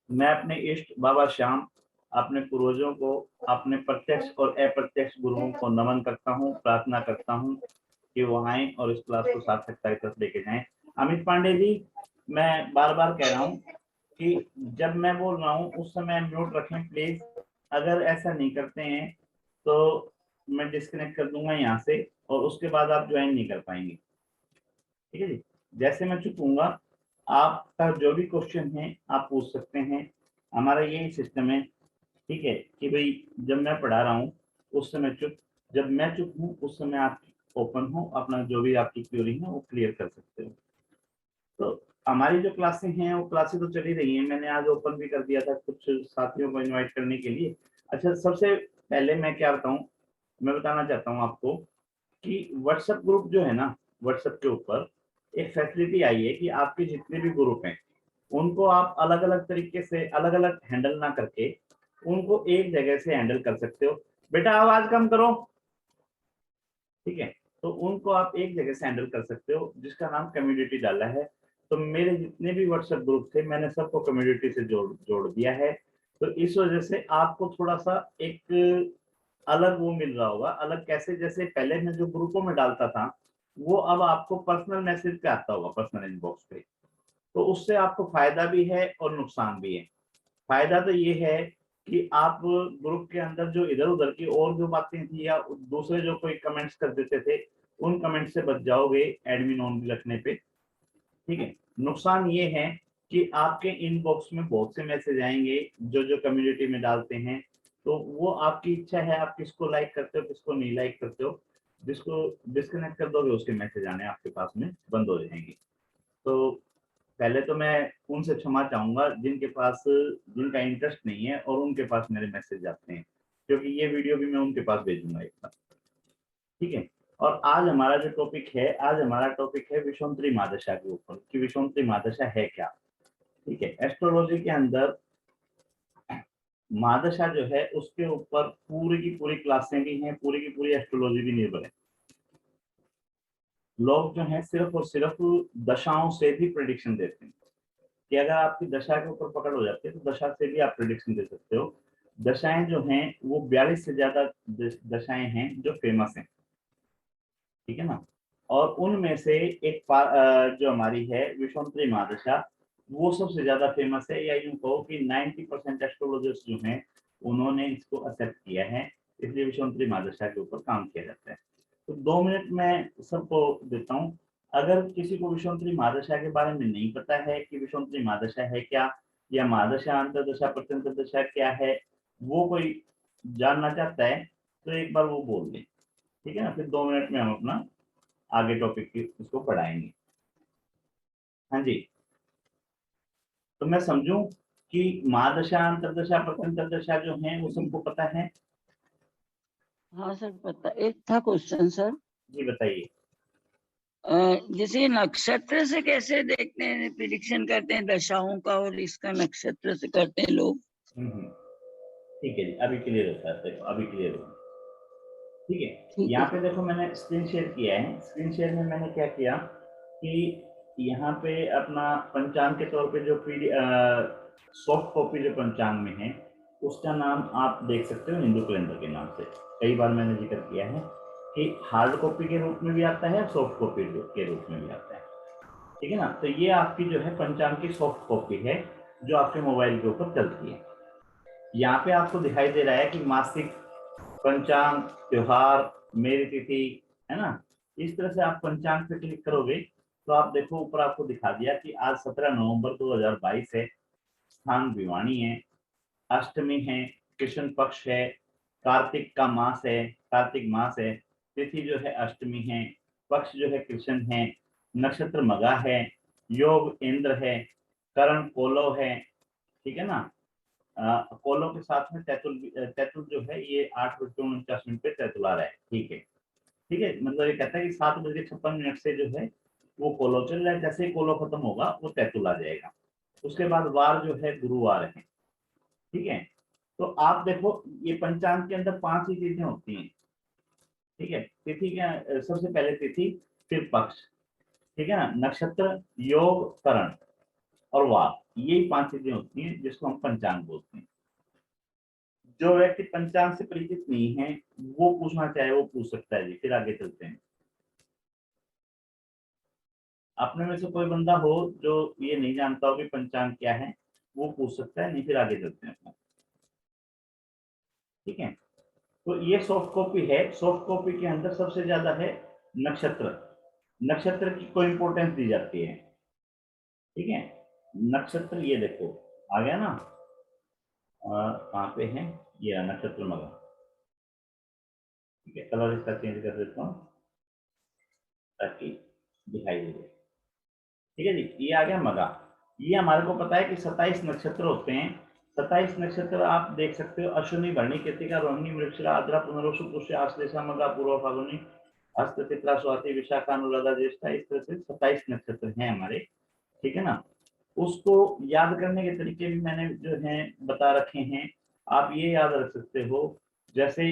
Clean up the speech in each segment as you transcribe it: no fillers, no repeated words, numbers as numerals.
मैं अपने इष्ट बाबा श्याम, अपने पूर्वजों को, अपने प्रत्यक्ष और अप्रत्यक्ष गुरुओं को नमन करता हूँ, प्रार्थना करता हूँ कि वो आए और इस क्लास को सार्थकता की तरफ लेके जाएं। अमित पांडे जी, मैं बार बार कह रहा हूँ कि जब मैं बोल रहा हूँ उस समय म्यूट रखें प्लीज। अगर ऐसा नहीं करते हैं तो मैं डिस्कनेक्ट कर दूंगा यहाँ से और उसके बाद आप ज्वाइन नहीं कर पाएंगे। ठीक है जी। जैसे मैं चुकूंगा, आपका जो भी क्वेश्चन है आप पूछ सकते हैं। हमारा यही सिस्टम है, ठीक है, कि भाई जब मैं पढ़ा रहा हूँ उस समय चुप, जब मैं चुप हूँ उस समय आप ओपन हो, अपना जो भी आपकी क्वेरी है वो क्लियर कर सकते हो। तो हमारी जो क्लासें हैं वो क्लासें तो चली रही हैं। मैंने आज ओपन भी कर दिया था कुछ साथियों को इनवाइट करने के लिए। अच्छा, सबसे पहले मैं क्या बताऊं, मैं बताना चाहता हूं आपको कि व्हाट्सएप ग्रुप जो है ना, व्हाट्सएप के ऊपर एक फैसिलिटी आई है कि आपके जितने भी ग्रुप हैं उनको आप अलग अलग तरीके से अलग अलग हैंडल ना करके उनको एक जगह से हैंडल कर सकते हो। बेटा आवाज कम करो, ठीक है। तो उनको आप एक जगह से हैंडल कर सकते हो जिसका नाम कम्युनिटी डाला है। तो मेरे जितने भी व्हाट्सएप ग्रुप थे मैंने सबको कम्युनिटी से जोड़ जोड़ दिया है। तो इस वजह से आपको थोड़ा सा एक अलग वो मिल रहा होगा। अलग कैसे, जैसे पहले मैं जो ग्रुपों में डालता था वो अब आपको पर्सनल मैसेज पे आता होगा, पर्सनल इनबॉक्स पे। तो उससे आपको फायदा भी है और नुकसान भी है। फायदा तो ये है कि आप ग्रुप के अंदर जो इधर उधर की और जो बातें थी या दूसरे जो कोई कमेंट्स कर देते थे उन कमेंट से बच जाओगे एडमिन ऑन भी रखने पे, ठीक है। नुकसान ये है कि आपके इनबॉक्स में बहुत से मैसेज आएंगे जो जो कम्युनिटी में डालते हैं। तो वो आपकी इच्छा है, आप किसको लाइक करते हो किसको नहीं लाइक करते हो। जिसको डिस्कनेक्ट कर दोगे उसके मैसेज आने आपके पास में बंद हो जाएंगे। तो पहले तो मैं उनसे क्षमा चाहूंगा जिनके पास, जिनका इंटरेस्ट नहीं है और उनके पास मेरे मैसेज आते हैं, क्योंकि ये वीडियो भी मैं उनके पास भेजूंगा एक बार, ठीक है। और आज हमारा जो टॉपिक है, आज हमारा टॉपिक है विषुवंतरी महादशा के ऊपर कि विषुवंतरी महादशा है क्या, ठीक है। एस्ट्रोलॉजी के अंदर महादशा जो है उसके ऊपर पूरी की पूरी क्लासें भी हैं, पूरी की पूरी एस्ट्रोलॉजी भी निर्भर है। लोग जो है सिर्फ और सिर्फ दशाओं से भी प्रिडिक्शन देते हैं कि अगर आपकी दशा के ऊपर पकड़ हो जाती है तो दशा से भी आप प्रिडिक्शन दे सकते हो। दशाएं जो हैं वो 42 से ज्यादा दशाएं हैं जो फेमस हैं, ठीक है ना। और उनमें से एक जो हमारी है विषुवंतरी महादशा, वो सबसे ज्यादा फेमस है। या यूं कहो कि 90% एस्ट्रोलॉजर्स जो हैं उन्होंने इसको एक्सेप्ट किया है, इसलिए विषुवंतरी महादशा के ऊपर काम किया जाता है। तो 2 मिनट मैं सबको देता हूँ। अगर किसी को विषुवंतरी महादशा के बारे में नहीं पता है कि विषुवंतरी महादशा है क्या, या महादशा अंतरदशा प्रत्यंतर दशा क्या है, वो कोई जानना चाहता है तो एक बार वो बोल दे, ठीक है ना। फिर 2 मिनट में हम अपना आगे टॉपिक की उसको पढ़ाएंगे। हाँ जी। तो मैं समझूं कि महादशा अंतरदशा प्रत्यंतर दशा जो है वो सबको पता है। हाँ सर पता। एक था क्वेश्चन सर, जी बताइए। जैसे नक्षत्र से कैसे देखते हैं, प्रिडिक्शन करते हैं दशाओं का, और इसका नक्षत्र से करते हैं लोग। हम्म, ठीक है जी, अभी क्लियर होता है, देखो अभी क्लियर होता है, ठीक है। ठीक है यहाँ पे सर। देखो मैंने स्क्रीन शेयर किया है। स्क्रीन शेयर में मैंने क्या किया कि यहाँ पे अपना पंचांग के तौर पे जो पीडी सॉफ्ट कॉपी जो पंचांग में है उसका नाम आप देख सकते हो हिंदू कैलेंडर के नाम से। कई बार मैंने जिक्र किया है कि हार्ड कॉपी के रूप में भी आता है, सॉफ्ट कॉपी के रूप में भी आता है, ठीक है ना। तो ये आपकी जो है पंचांग की सॉफ्ट कॉपी है जो आपके मोबाइल के ऊपर चलती है। यहाँ पे आपको दिखाई दे रहा है कि मासिक, पंचांग, त्योहार, मेरी तिथि, है ना। इस तरह से आप पंचांग पे क्लिक करोगे तो आप देखो ऊपर आपको दिखा दिया कि आज 17 नवंबर 2022 है, स्थान भिवानी है, अष्टमी है, कृष्ण पक्ष है, कार्तिक का मास है, कार्तिक मास है, तिथि जो है अष्टमी है, पक्ष जो है कृष्ण है, नक्षत्र मगा है, योग इंद्र है, करण कोलो है, ठीक है ना। कोलो के साथ में तैतुल, तैतुल जो है ये 8:49 पे तैतुल आ रहा है, ठीक है। ठीक है, मतलब ये कहता है कि 7:56 से जो है वो कोलो चल रहा है, जैसे ही कोलो खत्म होगा वो तैतुल आ जाएगा। उसके बाद वार जो है गुरुवार है, ठीक है। तो आप देखो ये पंचांग के अंदर 5 ही चीजें होती हैं, ठीक है। तिथि के सबसे पहले तिथि, फिर पक्ष, ठीक है ना, नक्षत्र, योग, करण। और वार, यही 5 चीजें होती हैं जिसको हम पंचांग बोलते हैं। जो व्यक्ति पंचांग से परिचित नहीं है वो पूछना चाहे वो पूछ सकता है जी। फिर आगे चलते हैं। अपने में से कोई बंदा हो जो ये नहीं जानता हो कि पंचांग क्या है, वो पूछ सकता है, नहीं फिर आगे चलते हैं अपना। ठीक है, तो ये सॉफ्ट कॉपी है। सॉफ्ट कॉपी के अंदर सबसे ज्यादा है नक्षत्र। नक्षत्र की कोई इंपॉर्टेंस दी जाती है। ठीक है, नक्षत्र ये देखो आ गया ना, कहाँ पे है ये नक्षत्र मगा। ठीक है, कलर इसका चेंज कर देता हूँ ताकि दिखाई दे। ठीक है जी, ये आ गया मगा। ये हमारे को पता है कि 27 नक्षत्र होते हैं। 27 नक्षत्र आप देख सकते हो, अश्विनी, भरणी, कृतिका, रोहिणी, मृगशिरा, आद्रा, पुनर्वसु, पुष्य, आश्लेषा, मगा, पूर्व फाल्गुनी, हस्त, चित्रा, स्वाति, विशाखा, अनुराधा, ज्येष्ठा, इस तरह से 27 नक्षत्र हैं हमारे। ठीक है ना, उसको याद करने के तरीके भी मैंने जो है बता रखे हैं। आप ये याद रख सकते हो, जैसे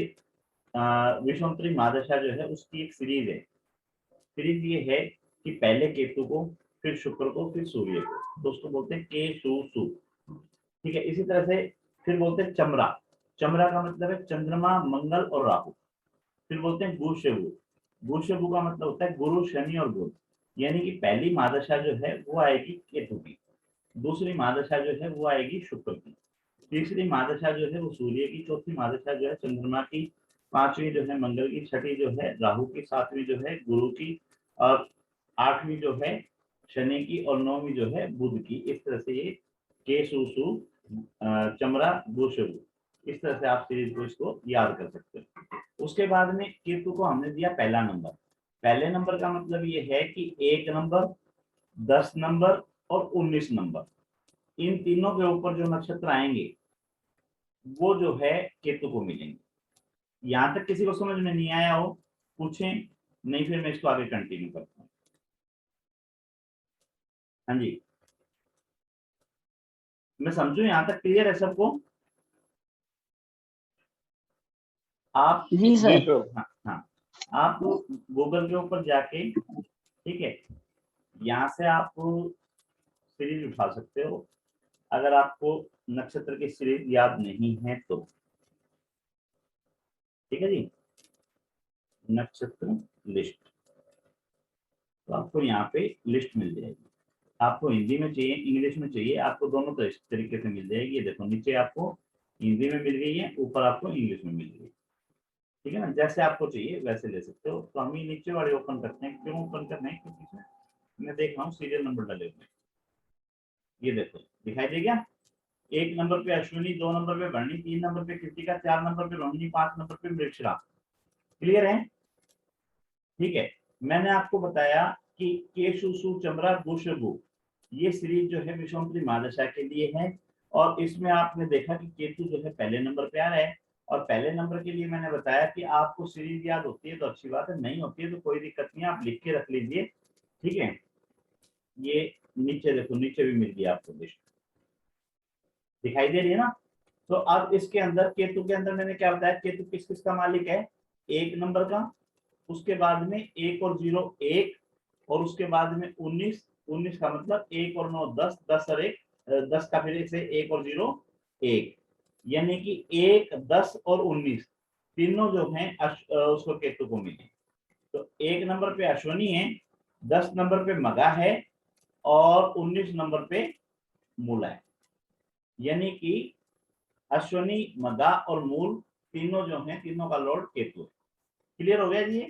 विषमत्री महादशा जो है उसकी एक सीरीज है। सीरीज ये है कि पहले केतु को, फिर शुक्र को, फिर सूर्य को, तो उसको बोलते हैं के सु सु। ठीक है, इसी तरह से फिर बोलते हैं चमरा। चमरा का मतलब है चंद्रमा, मंगल और राहु। फिर बोलते हैं गुशेबु। गुशेबु का मतलब होता है गुरु, शनि और बुध। यानी कि पहली महादशा जो है वो आएगी केतु की, दूसरी महादशा जो है वो आएगी शुक्र की, तीसरी महादशा जो है वो सूर्य की, चौथी महादशा जो है चंद्रमा की, पांचवी जो है मंगल की, छठी जो है राहु की, सातवीं जो है गुरु की, और आठवीं जो है शनि की, और नौवीं जो है बुध की। इस तरह से ये के सु सु चमरा गुशु, इस तरह से आप सीरीज को इसको याद कर सकते हो। उसके बाद में केतु को हमने दिया पहला नंबर। पहले नंबर का मतलब ये है कि 1 नंबर, 10 नंबर और 19 नंबर, इन तीनों के ऊपर जो नक्षत्र आएंगे वो जो है केतु को मिलेंगे। यहां तक किसी को समझ में नहीं आया हो पूछें, नहीं फिर मैं इसको आगे कंटिन्यू करता हूँ। हाँ जी, मैं समझू यहां तक क्लियर है सबको? आप जी ये सर। जो हाँ, आप गूगल के ऊपर जाके, ठीक है, यहाँ से आप सीरीज उठा सकते हो अगर आपको नक्षत्र की सीरीज याद नहीं है तो। ठीक है जी, नक्षत्र लिस्ट, तो आपको यहाँ पे लिस्ट मिल जाएगी। आपको हिंदी में चाहिए, इंग्लिश में चाहिए, आपको दोनों तरीके से मिल जाएगी। ये देखो नीचे आपको हिंदी में मिल गई है, ऊपर आपको इंग्लिश में मिल गई है। ठीक है ना, जैसे आपको चाहिए वैसे ले सकते हो। तो हम ये नीचे वाले ओपन करते हैं। क्यों ओपन करते हैं? क्योंकि इसमें मैं देख रहा हूँ सीरियल नंबर डले हुए। ये देखो दिखाई दे गया, 1 नंबर पे अश्विनी, 2 नंबर पे भरणी, 3 नंबर पे कृतिका, 4 नंबर पे रोहिणी, 5 नंबर पे मृगशिरा। क्लियर है? ठीक है, मैंने आपको बताया कि केशु सु चमरा गुशगु, ये सीरीज जो है विषमत्री महादशा के लिए है। और इसमें आपने देखा कि केतु जो है पहले नंबर पे आ रहा है। और पहले नंबर के लिए मैंने बताया कि आपको सीरीज याद होती है तो अच्छी बात है, नहीं होती है तो कोई दिक्कत नहीं है, आप लिख के रख लीजिए। ठीक है, ये नीचे देखो, नीचे भी मिल गया आपको लिस्ट, दिखाई दे रही है ना। तो अब इसके अंदर केतु के अंदर मैंने क्या बताया, केतु किस किस का मालिक है? 1 नंबर का, उसके बाद में 1 और 0 1, और उसके बाद में 19। 19 का मतलब 1 और 9 10, 10 और 1 10 का फिर से 1 और 0 1, यानी कि 1 10 और 19 तीनों जो हैं उसको केतु को मिले। तो 1 नंबर पे अश्विनी है, 10 नंबर पे मगा है, और 19 नंबर पे मूला है। यानी कि अश्विनी, मगा और मूल तीनों जो हैं, तीनों का लॉर्ड केतु है। क्लियर हो गया जी?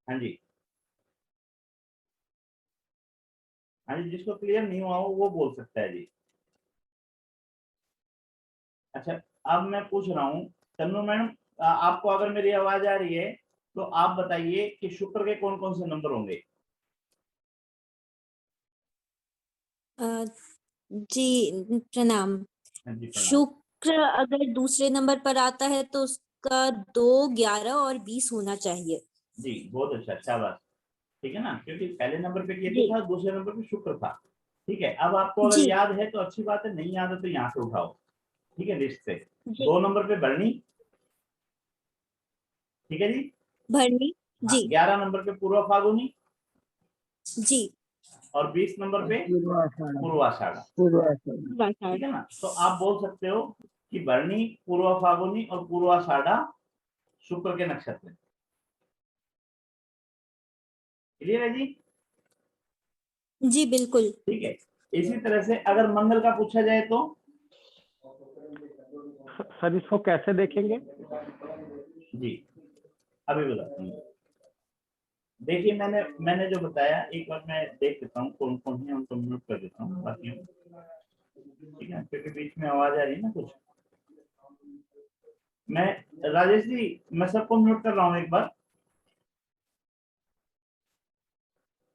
हाँ जी, हाँ जी, जिसको क्लियर नहीं हुआ हो वो बोल सकता है जी। अच्छा, अब मैं पूछ रहा हूँ तन्नू मैडम, आपको अगर मेरी आवाज आ रही है तो आप बताइए कि शुक्र के कौन कौन से नंबर होंगे? जी प्रणाम। हाँ जी प्रणाम। शुक्र अगर दूसरे नंबर पर आता है तो उसका 2, 11 और 20 होना चाहिए। जी बहुत अच्छा, शाबाश। ठीक है ना, क्योंकि पहले नंबर पे केतु जी था, दूसरे नंबर पे शुक्र था। ठीक है, अब आपको अगर जी याद है तो अच्छी बात है, नहीं याद है तो यहाँ से उठाओ। ठीक है, लिस्ट से। जी 2 नंबर पे भरणी। ठीक है जी। भरणी। हाँ, जी 11 नंबर पे पूर्व फाल्गुनी। जी और 20 नंबर पे पूर्वाषाढ़। पूर्वाषाढ़। पूर्वाषाढ़। ठीक है ना, तो आप बोल सकते हो कि भरणी, पूर्व फागुनी और पूर्वाषाढ़ शुक्र के नक्षत्र। क्लियर है जी? जी बिल्कुल। ठीक है। इसी तरह से अगर मंगल का पूछा जाए तो सर इसको कैसे देखेंगे? जी अभी बताता हूँ। देखिए मैंने जो बताया, एक बार मैं देख लेता हूँ कौन कौन है, उनको म्यूट कर देता हूँ बाकी। ठीक है, क्योंकि बीच में आवाज आ रही है ना कुछ। मैं राजेश जी, मैं सबको म्यूट कर रहा हूँ एक बार,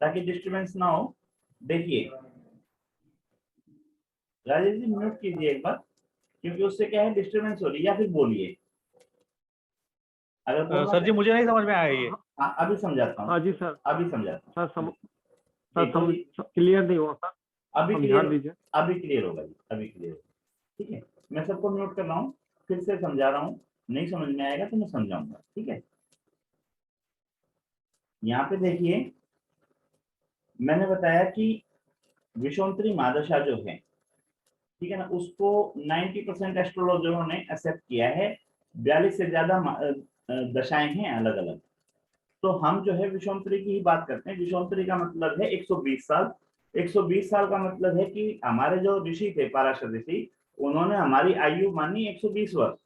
ताकि डिस्टरबेंस ना हो। देखिए राजेश जी म्यूट कीजिए एक बार, क्योंकि उससे क्या है डिस्टरबेंस हो रही है, या फिर बोलिए अगर बोलना। सर जी मुझे नहीं समझ में आया ये। हाँ अभी समझाता हूँ। हाँ जी सर। अभी समझाता हूँ। सर क्लियर नहीं हुआ सर, अभी समझा क्लियर, दीजिए। अभी क्लियर होगा जी, अभी क्लियर। ठीक है, मैं सबको म्यूट कर रहा हूँ, फिर से समझा रहा हूँ, नहीं समझ में आएगा तो मैं समझाऊंगा। ठीक है, यहाँ पे देखिए मैंने बताया कि विषुवंतरी महादशा जो है, ठीक है ना, उसको 90% एस्ट्रोलॉजरों ने एक्सेप्ट किया है। 42 से ज्यादा दशाएं हैं अलग अलग। तो हम जो है विषुवंतरी की ही बात करते हैं। विषुवंतरी का मतलब है 120 साल। 120 साल का मतलब है कि हमारे जो ऋषि थे, पाराशर ऋषि, उन्होंने हमारी आयु मानी 120 वर्ष।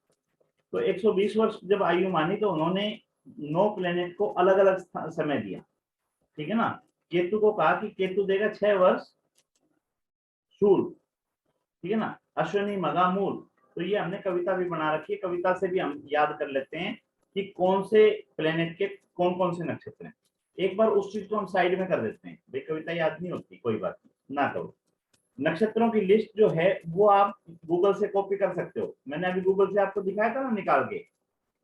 तो 120 वर्ष जब आयु मानी तो उन्होंने 9 प्लेनेट को अलग अलग समय दिया। ठीक है ना, केतु को कहा कि केतु देगा 6 वर्ष शूल, ठीक है ना, अश्विनी मघा मूल। तो ये हमने कविता भी बना रखी है, कविता से भी हम याद कर लेते हैं कि कौन से प्लेनेट के कौन कौन से नक्षत्र हैं। एक बार उस चीज को हम साइड में कर देते हैं, भाई कविता याद नहीं होती, कोई बात नहीं, ना करो। नक्षत्रों की लिस्ट जो है वो आप गूगल से कॉपी कर सकते हो। मैंने अभी गूगल से आपको दिखाया था ना निकाल के,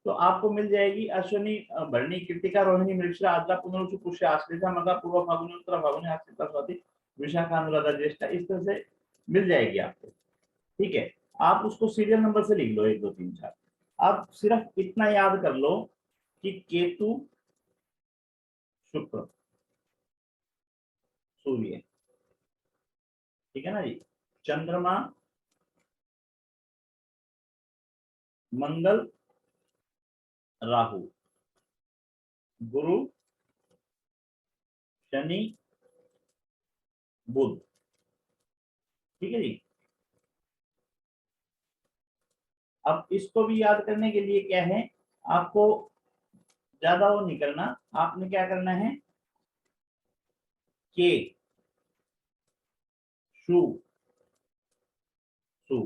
तो आपको मिल जाएगी अश्विनी, भरणी, कृतिका, रोहिणी, मृगशिरा, आद्रा, पुनर्वसु, पुष्य, आश्लेषा, मघा, पूर्व फागुनी, उत्तरा फागुनी, आश्विता, स्वाति, विशाखा, अनुराधा, ज्येष्ठा, इस तरह से मिल जाएगी आपको। ठीक है, आप उसको सीरियल नंबर से लिख लो 1 2 3 4। आप सिर्फ इतना याद कर लो कि केतु, शुक्र, सूर्य, ठीक है ना जी, चंद्रमा, मंगल, राहु, गुरु, शनि, बुध। ठीक है जी। अब इसको भी याद करने के लिए क्या है, आपको ज्यादा वो नहीं करना। आपने क्या करना है, के, शु, सु,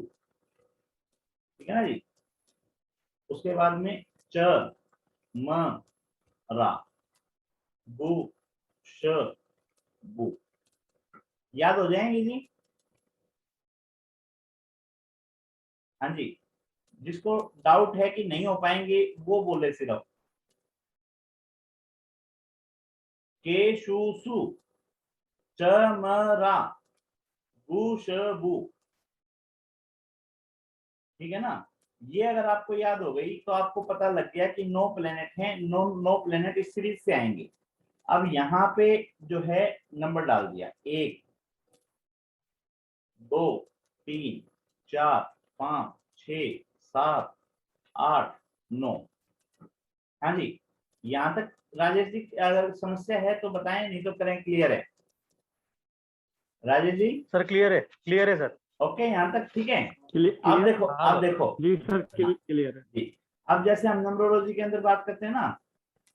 ठीक है ना जी। उसके बाद में च, म, रा, बु, श, बु। याद हो जाएंगे जी? हाँ जी, जिसको डाउट है कि नहीं हो पाएंगे वो बोले सिर्फ। के, शु, सु, च, म, रा, बु, श, बु। ठीक है ना, ये अगर आपको याद हो गई तो आपको पता लग गया कि 9 प्लेनेट हैं। 9 प्लेनेट इस सीरीज से आएंगे। अब यहाँ पे जो है नंबर डाल दिया, 1 2 3 4 5 6 7 8 9। हाँ जी, यहाँ तक राजेश जी अगर समस्या है तो बताएं, नहीं तो करें। क्लियर है राजेश जी? सर क्लियर है सर। ओके, यहाँ तक ठीक है। क्लियर? अब देखो, हाँ, अब देखो जी सर क्लियर है जी। अब जैसे हम नंबरोलॉजी के अंदर बात करते हैं ना,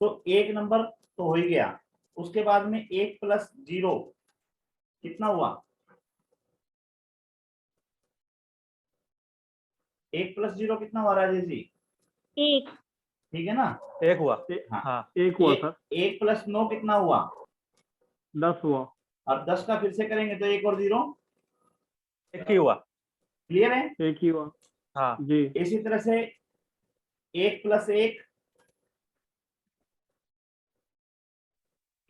तो 1 नंबर तो हो ही गया। उसके बाद में 1 + 0 कितना हुआ? 1 + 0 कितना हुआ राजेश जी? 1। ठीक है ना, 1 हुआ। हाँ। हाँ 1 हुआ सर। 1 + 9 कितना हुआ? 10 हुआ। और 10 का फिर से करेंगे तो 1 और 0 1 ही हुआ। क्लियर है? 1 ही हुआ हाँ जी। इसी तरह से 1 + 1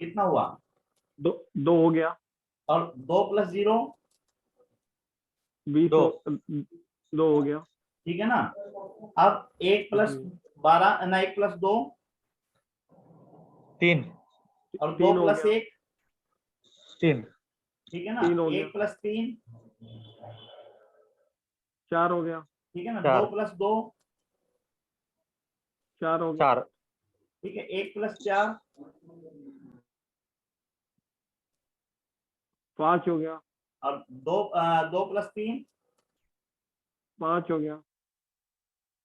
कितना हुआ? 2 हो गया। और 2 + 0 20 2 हो गया। ठीक है ना। अब 1 + 12 ना, 1 + 2 3 और 2 3 हो + गया। 1 3 ठीक है ना, 3 हो गया। 1 + 3 4 हो गया। ठीक है ना, 4 2 + 2 4 हो गया। 4 ठीक है, 1 + 4 5 हो गया। और 2 + 3 5 हो गया।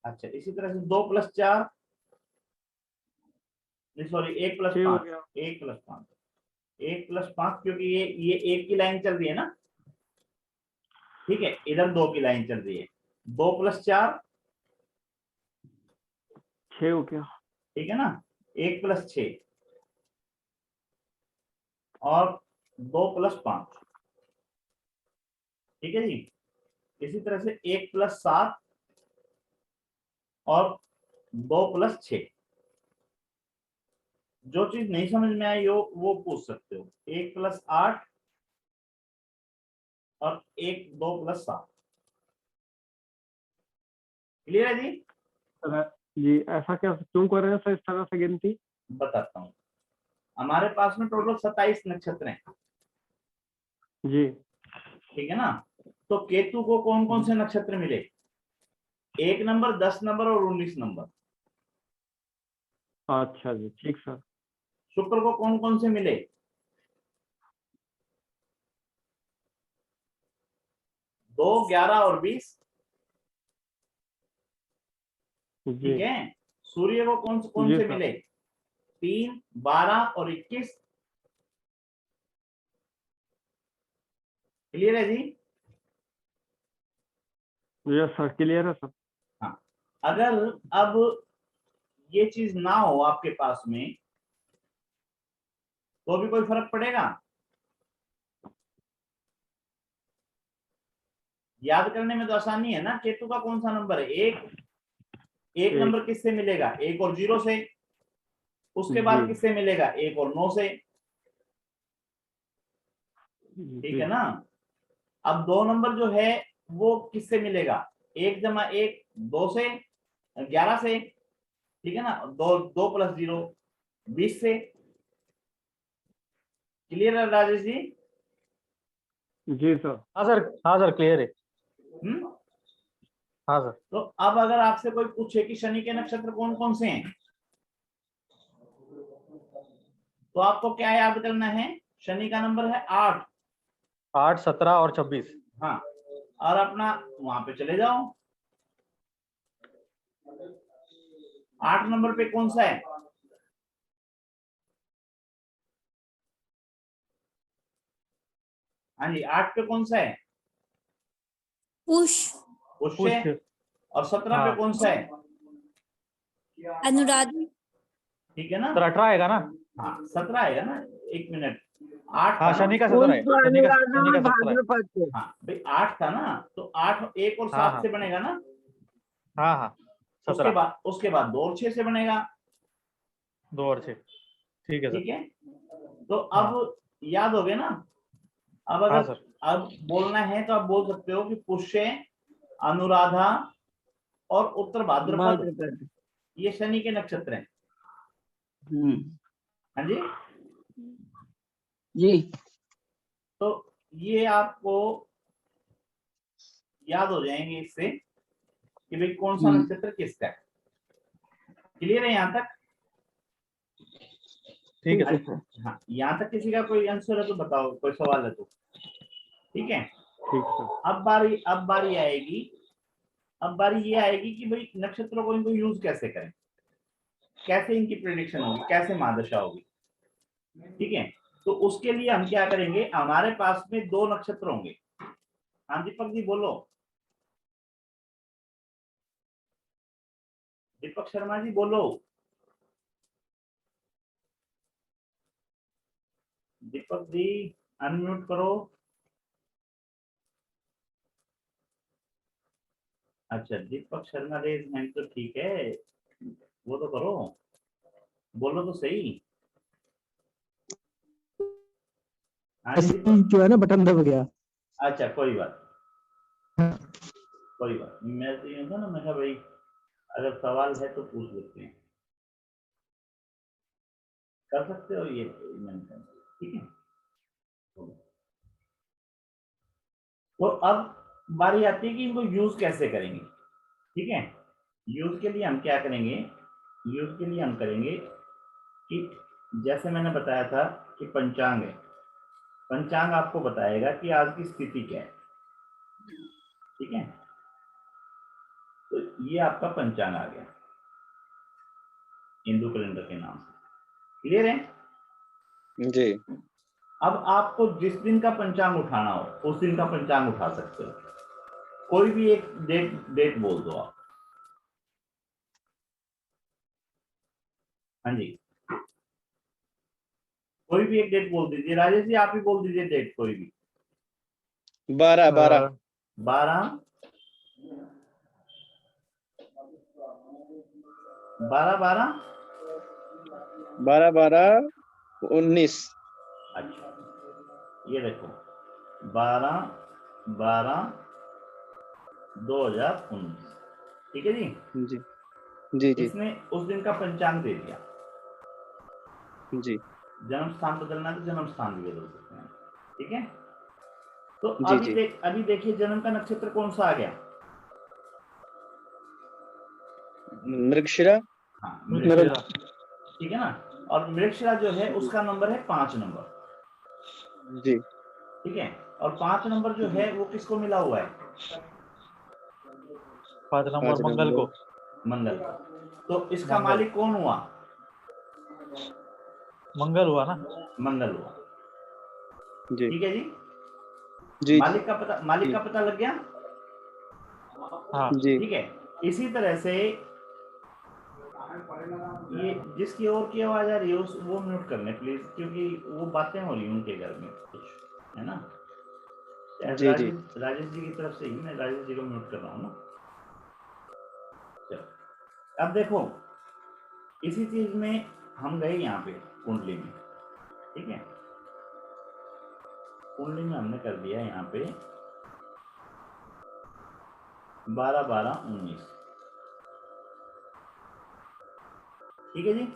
अच्छा, इसी तरह से 2 + 4 सॉरी 1 + 6 हो 5 गया। 1 + 5 1 + 5 क्योंकि ये एक की लाइन चल रही है ना, ठीक है, इधर 2 की लाइन चल रही है। 2 + 4 6 हो गया। ठीक है ना, 1 + 6 और 2 + 5 ठीक है जी। इसी तरह से 1 + 7 और 2 + 6। जो चीज नहीं समझ में आई हो वो पूछ सकते हो। 1 + 8 और 2 + 7 क्लियर है जी। सर जी ऐसा क्या क्यों कर रहे हैं सर इस तरह से गिनती? बताता हूँ, हमारे पास में टोटल 27 नक्षत्र हैं, जी। ठीक है ना। तो केतु को कौन कौन से नक्षत्र मिले? 1 नंबर, 10 नंबर और 19 नंबर। अच्छा जी ठीक सर। शुक्र को कौन कौन से मिले? 2, 11 और 20। जी ठीक है। सूर्य को कौन जी से सर। मिले? 3, 12 और 21। क्लियर है जी। यस सर क्लियर है सर। हाँ, अगर अब ये चीज ना हो आपके पास में तो भी कोई फर्क पड़ेगा? याद करने में तो आसानी है ना। केतु का कौन सा नंबर है? 1 एक। नंबर किससे मिलेगा? 1 और 0 से। उसके बाद जी किससे मिलेगा? 1 और 9 से। ठीक जी है ना। अब 2 नंबर जो है वो किससे मिलेगा? 1 + 1 2 से, 11 से। ठीक है ना। 2 + 0 20 से। क्लियर है राजेश जी? जी सर। हाँ सर क्लियर है। हम्म। हाँ सर। तो अब अगर आपसे कोई पूछे कि शनि के नक्षत्र कौन कौन से हैं, तो आपको क्या याद करना है? शनि का नंबर है 8। 8 17 और 26। हाँ, और अपना वहां पे चले जाओ। 8 नंबर पे कौन सा है? हाँ जी, 8 पे कौन सा है? पुष्य, पुष्य। पुष्य। और 17 पे हाँ कौन सा है? अनुराधा, ठीक है ना। सर 18 आएगा ना। हाँ, 17 आएगा ना। 1 मिनट, 8 हाँ था ना। शनि का 17 है। शनि का 17 है। हाँ भाई, 8 था ना, तो 8 1 और हाँ 7 से बनेगा ना। हाँ हाँ 17 उसके बाद 2 और 6 से बनेगा। 2 और 6। ठीक है सर। ठीक है। तो हाँ अब याद हो गया ना। अब हाँ अगर सर। अब बोलना है तो आप बोल सकते हो कि पुष्य, अनुराधा और उत्तर भाद्रपद, भाद्रपद। ये शनि के नक्षत्र हैं। हाँ जी। जी। तो ये आपको याद हो जाएंगे इससे कि भाई कौन सा नक्षत्र किसका है। क्लियर है यहाँ तक? ठीक है सर। हाँ, यहाँ तक किसी का कोई आंसर है तो बताओ, कोई सवाल है तो। ठीक है। ठीक सर। अब बारी आएगी। अब बारी ये आएगी कि भाई नक्षत्रों को इनको यूज कैसे करें, कैसे इनकी प्रेडिक्शन होगी, कैसे महादशा होगी। ठीक है। तो उसके लिए हम क्या करेंगे, हमारे पास में 2 नक्षत्र होंगे। हाँ दीपक जी बोलो। दीपक शर्मा जी बोलो। दीपक जी अनम्यूट करो। अच्छा, दीपक शर्मा रेज हैंड तो ठीक है, वो तो करो, बोलो तो सही। हाँ जी दीपक। जो है ना बटन दब गया। अच्छा कोई बात मैं तो ये था ना, मैं कहा भाई अगर सवाल है तो पूछ लेते हैं। कर सकते हो ये मेंशन, ठीक है। तो अब बारी आती है कि इनको यूज कैसे करेंगे। ठीक है, यूज के लिए हम क्या करेंगे, यूज के लिए हम करेंगे कि जैसे मैंने बताया था कि पंचांग है, पंचांग आपको बताएगा कि आज की स्थिति क्या है। ठीक है, तो ये आपका पंचांग आ गया हिंदू कैलेंडर के नाम से। क्लियर है? जी। अब आपको जिस दिन का पंचांग उठाना हो उस दिन का पंचांग उठा सकते हो। कोई भी एक डेट बोल दो आप। हाँ जी, कोई भी एक डेट बोल दीजिए। राजेश जी आप ही बोल दीजिए डेट कोई भी। 12 12 12 12 12 12 19। अच्छा, ये देखो 12 12 2019। ठीक है जी, जी जी जी इसने उस दिन का पंचांग दे दिया। जी जन्म स्थान बदलना है तो जन्म स्थान भी बदल सकते हैं। ठीक है, तो जी अभी जी। अभी देखिए जन्म का नक्षत्र कौन सा आ गया। मृगशिरा। हाँ, मृगशिरा। ठीक है ना। और मृगशिरा जो है जी उसका नंबर है 5 नंबर। जी ठीक है, और 5 नंबर जो है वो किसको मिला हुआ है? 5 नंबर 5 मंगल को। नंबर मंगल को। तो इसका मंगल। मालिक कौन हुआ? मंगल हुआ ना। मंगल हुआ। जी ठीक है जी, जी मालिक जी का पता लग गया। हाँ। जी ठीक है, इसी तरह से ये जिसकी और की आवाज आ रही है वो म्यूट कर लें प्लीज, क्योंकि वो बातें हो रही हैं उनके घर में कुछ, है ना। शायद जी जी राजेश जी की तरफ से ही, मैं राजेश जी को म्यूट कर रहा हूँ ना। चलो, अब देखो इसी चीज में हम गए यहाँ पे कुंडली में। ठीक है, कुंडली में हमने कर दिया यहाँ पे 12 12 19। ठीक है जी,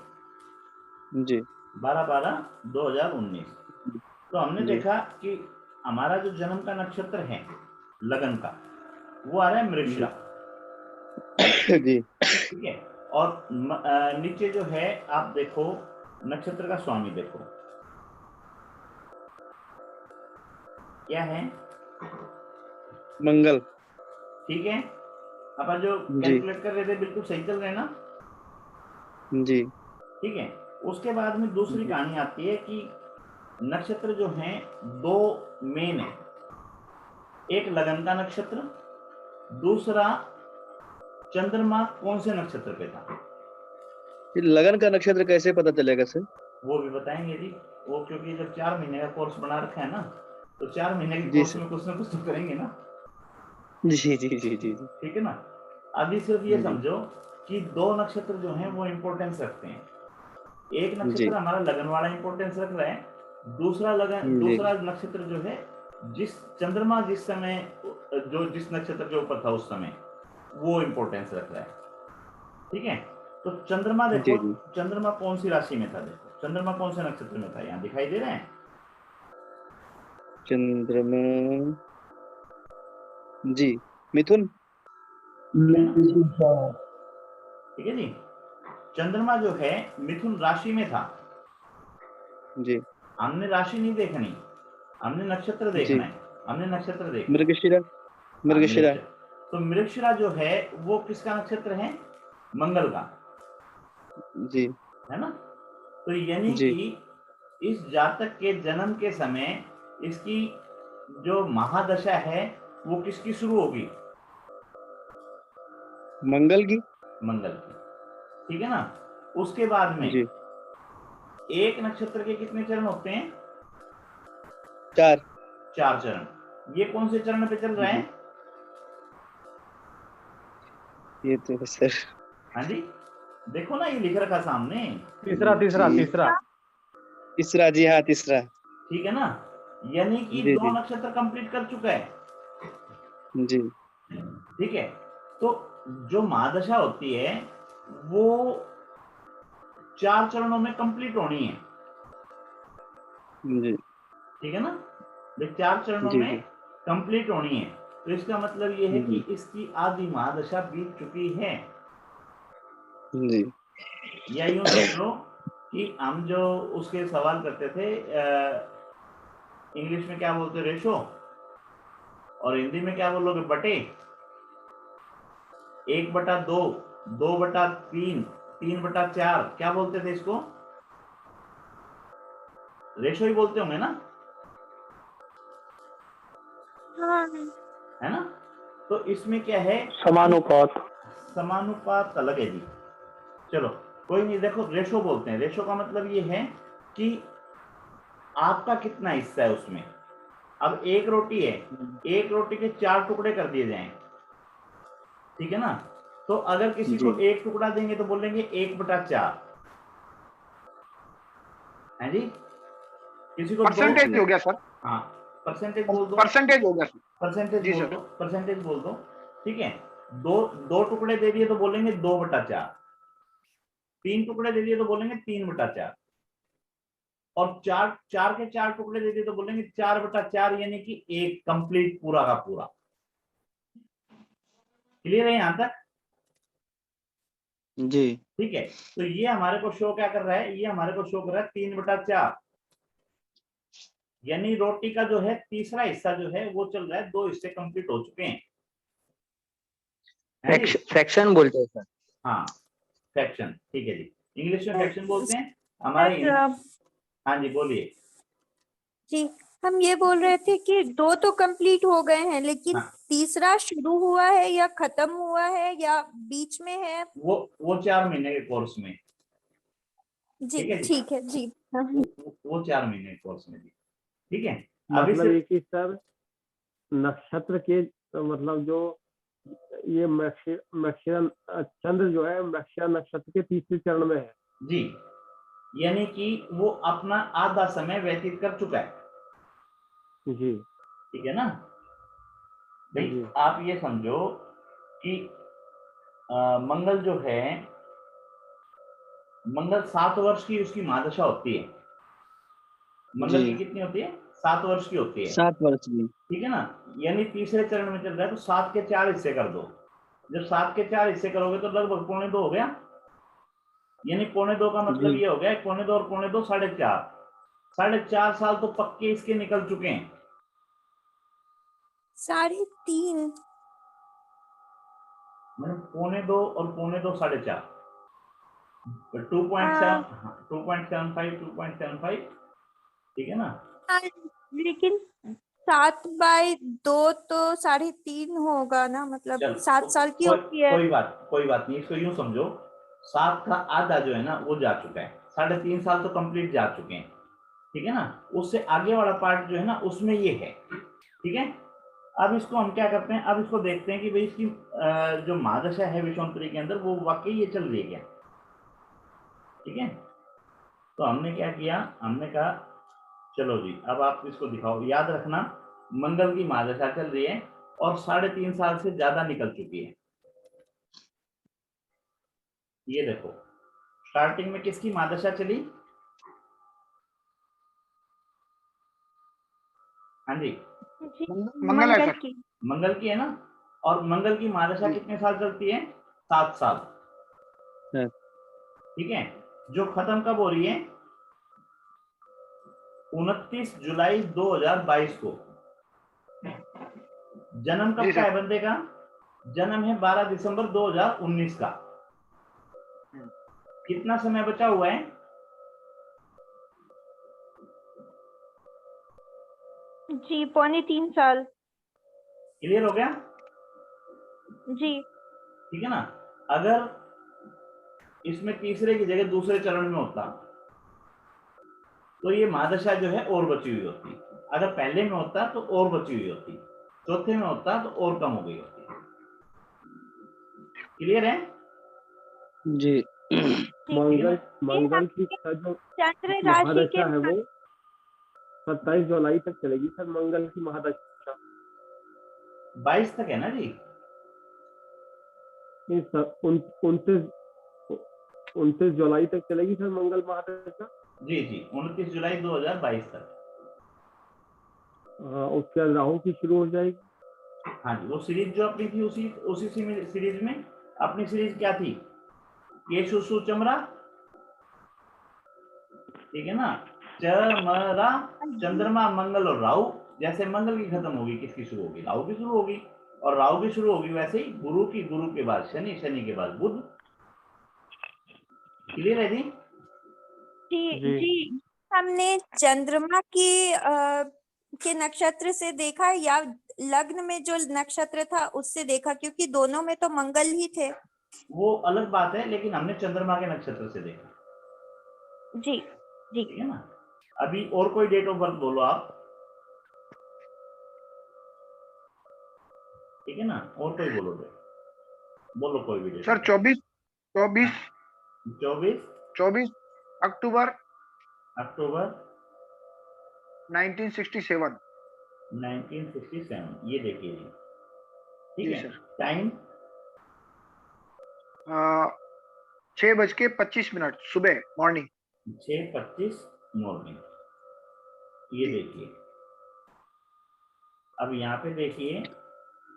जी 12 12 2019। तो हमने जी देखा कि हमारा जो जन्म का नक्षत्र है लगन का, वो आ रहा है मृगशिरा। जी ठीक है, और नीचे जो है आप देखो नक्षत्र का स्वामी देखो क्या है। मंगल। ठीक है, अपन जो जी कैलकुलेट कर रहे थे बिल्कुल सही चल रहे हैं ना। जी ठीक है, उसके बाद में दूसरी जी कहानी आती है कि नक्षत्र जो हैं दो मेन है, एक लगन का नक्षत्र, दूसरा चंद्रमा कौन से नक्षत्र पे था। ये लगन का नक्षत्र कैसे पता चलेगा सर? वो भी बताएंगे जी, वो क्योंकि जब 4 महीने का कोर्स बना रखा है ना, तो 4 महीने के जी कोर्स सर। में कुछ ना कुछ तो करेंगे ना। जी जी जी जी जी ठीक है ना। अभी सिर्फ ये जी समझो कि दो नक्षत्र जो हैं वो इंपॉर्टेंस रखते हैं। एक जी नक्षत्र हमारा लगन वाला इंपॉर्टेंस रख रहा है, जी दूसरा नक्षत्र जो है जिस चंद्रमा जिस समय जो जिस नक्षत्र के ऊपर था उस समय वो इंपॉर्टेंस रख रहा है। ठीक है, तो चंद्रमा देखो, जी जी। चंद्रमा कौन सी राशि में था, देखो चंद्रमा कौन से नक्षत्र में था, यहाँ दिखाई दे रहे हैं। चंद्रमा। जी मिथुन। ठीक है जी, चंद्रमा जो है मिथुन राशि में था। जी हमने राशि नहीं देखनी, हमने नक्षत्र जी देखना है, हमने नक्षत्र देखना है। मृगशिरा। हाँ, मृगशिरा। तो मृगशिरा जो है वो किसका नक्षत्र है? मंगल का, जी है ना। तो यानी जी कि इस जातक के जन्म के समय इसकी जो महादशा है वो किसकी शुरू होगी? मंगल की। मंगल की। ठीक है ना। उसके बाद में जी एक नक्षत्र के कितने चरण होते हैं? 4। 4 चरण। ये कौन से चरण पे चल रहा है? जी ये तो है सर। हाँ जी, देखो ना ये लिख रखा सामने। तीसरा तीसरा जी तीसरा। तीसरा। जी हाँ तीसरा। ठीक है ना, यानी कि जी 2 जी नक्षत्र कंप्लीट कर चुका है। जी ठीक है, तो जो महादशा होती है वो 4 चरणों में कंप्लीट होनी है। जी ठीक है ना, 4 चरणों जी में कंप्लीट होनी है, तो इसका मतलब ये है कि इसकी आधी महादशा बीत चुकी है। जी या यूं समझ लो कि हम जो उसके सवाल करते थे, इंग्लिश में क्या बोलते रेशो, और हिंदी में क्या बोलोगे बटे, 1/2, 2/3, 3/4, क्या बोलते थे इसको? रेशो ही बोलते होंगे ना, हाँ है ना? तो इसमें क्या है, समानुपात। समानुपात अलग है जी। चलो कोई नहीं, देखो रेशो बोलते हैं। रेशो का मतलब ये है कि आपका कितना हिस्सा है उसमें। अब एक रोटी है, एक रोटी के 4 टुकड़े कर दिए जाएं, ठीक है ना? तो अगर किसी को एक टुकड़ा देंगे तो बोलेंगे 1/4, है जी। किसी को परसेंटेज हो गया सर, हाँ परसेंटेज बोल दो, परसेंटेज हो गया सर। परसेंटेज जी बोल सर। दो, परसेंटेज बोल दो, ठीक है। दो टुकड़े दे दिए तो बोलेंगे 2/4, 3 टुकड़े दे दिए तो बोलेंगे 3/4, और चार के 4 टुकड़े दे दिए तो बोलेंगे 4/4, यानी कि एक कंप्लीट पूरा का पूरा। क्लियर है यहां तक? जी ठीक है, तो ये हमारे को शो क्या कर रहा है, ये हमारे को शो कर रहा है 3/4, यानी रोटी का जो है तीसरा हिस्सा जो है वो चल रहा है, 2 हिस्से कंप्लीट हो चुके हैं, है जी? फ्रैक्शन बोलते हैं सर। हाँ फ्रैक्शन, ठीक है जी, इंग्लिश में फ्रैक्शन बोलते हैं, हमारे हाँ जी बोलिए। जी, हम ये बोल रहे थे कि 2 तो कंप्लीट हो गए हैं, लेकिन हाँ। तीसरा शुरू हुआ है या खत्म हुआ है या बीच में है? वो 4 महीने के कोर्स में। जी ठीक है जी, ठीक है जी। वो 4 महीने के कोर्स में जी, ठीक है। अभी मतलब से ये कि सर नक्षत्र के मतलब जो ये चंद्र जो है मक्षिरा नक्षत्र के तीसरे चरण में है जी, यानी कि वो अपना आधा समय व्यतीत कर चुका है, जी। ठीक है ना भाई? जी। आप ये समझो कि मंगल जो है, मंगल 7 वर्ष की उसकी महादशा होती है। मंगल जी की कितनी होती है? 7 वर्ष की होती है, 7 वर्ष की। ठीक है ना? यानी तीसरे चरण में चल रहा है, तो 7 के 4 हिस्से कर दो। जब 7 के 4 हिस्से करोगे तो लगभग 2.25 हो गया, यानी 2.25 का मतलब जी ये हो गया 2.25 और 2.25 4.5, 4.5 साल तो पक्के इसके निकल चुके हैं। 3.5 मतलब 2.25 और 2.25 4.5, 2.7, 2.75, 2.75, ठीक है ना? लेकिन 7/2 तो 3.5 होगा ना, मतलब चल 7 साल की होती है। कोई बात नहीं, इसको यूं समझो 7 का आधा जो है ना वो जा चुका है, 3.5 साल तो कंप्लीट जा चुके हैं, ठीक है ना? उससे आगे वाला पार्ट जो है ना उसमें ये है, ठीक है। अब इसको हम क्या करते हैं, अब इसको देखते हैं कि भाई इसकी जो महादशा है विषुवंतरी के अंदर वो वाकई ये चल रही है क्या, ठीक है। तो हमने क्या किया, हमने कहा चलो जी अब आप इसको दिखाओ, याद रखना मंगल की महादशा चल रही है और 3.5 साल से ज्यादा निकल चुकी है। ये देखो स्टार्टिंग में किसकी महादशा चली? हाँ जी, मंगल है सर। मंगल की है ना, और मंगल की महादशा कितने साल चलती है? 7 साल, है। ठीक है। जो खत्म कब हो रही है? 29 जुलाई 2022 को। जन्म जी कब का सर। है बंदे का? जन्म है 12 दिसंबर 2019 का। कितना समय बचा हुआ है? जी 3.25 साल। क्लियर हो गया? जी ठीक है ना? अगर इसमें तीसरे की जगह दूसरे चरण में होता तो ये महादशा जो है और बची हुई होती, अगर पहले में होता तो और बची हुई होती, चौथे में होता तो और कम हो गई होती। क्लियर है? जी मंगल की जो चंद्र राशि के महादशा है वो 27 जुलाई तक चलेगी सर। मंगल की महादशा 22 तक है ना जी? 29 जुलाई तक चलेगी सर मंगल महादशा। जी 29 जुलाई 2022 तक। उसके बाद राहु की शुरू हो जाएगी। हाँ जी, वो सीरीज जो अपनी थी उसी उसी सीरीज में अपनी सीरीज क्या थी, केशु सु चमरा, ठीक है ना, चमरा, चंद्रमा, मंगल और राहु। जैसे मंगल की खत्म होगी किसकी शुरू होगी, राहु की शुरू होगी, और राहु की शुरू होगी वैसे ही गुरु की, गुरु के बाद शनि, शनि के बाद बुध। क्लियर है जी? जी जी। जी हमने चंद्रमा के नक्षत्र से देखा या लग्न में जो नक्षत्र था उससे देखा, क्योंकि दोनों में तो मंगल ही थे। वो अलग बात है, लेकिन हमने चंद्रमा के नक्षत्र से देखा, जी जी ठीक है ना। अभी और कोई डेट ऑफ बर्थ बोलो आप, ठीक है ना, और कोई बोलो कोई भी डेट। सर 24 अक्टूबर 1967। 1967, ये देखिए जी, ठीक जी है। सर। टाइम 6:25 सुबह, मॉर्निंग। 6:25 मॉर्निंग, ये जी। देखिए। अब यहाँ पे देखिए,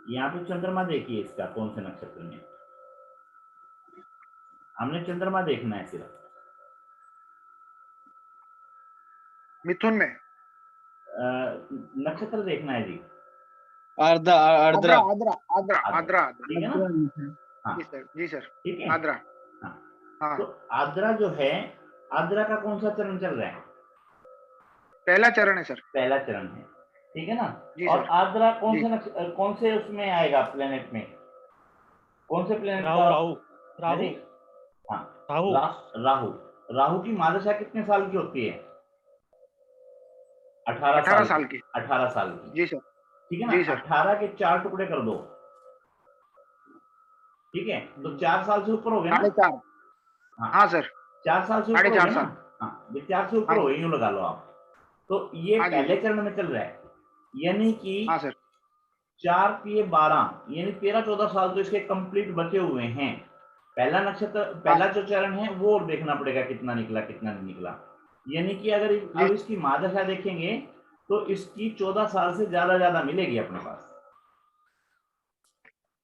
यहाँ पे चंद्रमा देखिए इसका कौन से नक्षत्र में। हमने चंद्रमा देखना है सिर्फ, मिथुन में। नक्षत्र देखना है जी। आर्द्रा आद्रा आर्द्रा आद्रा आद्रा आद्रा। ठीक है ना। हाँ जी सर, जी सर, ठीक है। आद्रा। हाँ, हाँ, तो आद्रा जो है, आद्रा का कौन सा चरण चल रहा है? पहला चरण है सर। पहला चरण है, ठीक है ना। जी और सर। आद्रा जी। कौन से उसमें आएगा, प्लेनेट में कौन से प्लेनेट राहु का? राहु राहु जी? हाँ, राहु राहु। राहु की मादशा कितने साल की होती है? 18 18 साल की। 18 साल की, जी सर। ठीक है ना। जी सर। 18 के 4 टुकड़े कर दो, ठीक है, तो 4 साल से ऊपर हो गए ना। 4.5। हाँ, हाँ सर। 4 साल से ऊपर हो 4.5 गए ना। साल। हाँ, ये 4 से ऊपर हाँ हो जी। गए, यूं लगा लो आप। तो ये हाँ जी। पहले चरण में चल रहा है, यानी कि हाँ सर। 4 के 12, यानी 13-14 साल तो इसके कंप्लीट बचे हुए हैं। पहला नक्षत्र, पहला जो चरण है वो और देखना पड़ेगा कितना निकला कितना नहीं निकला। यानी कि अगर अब इसकी मादशा देखेंगे तो इसकी 14 साल से ज्यादा मिलेगी अपने पास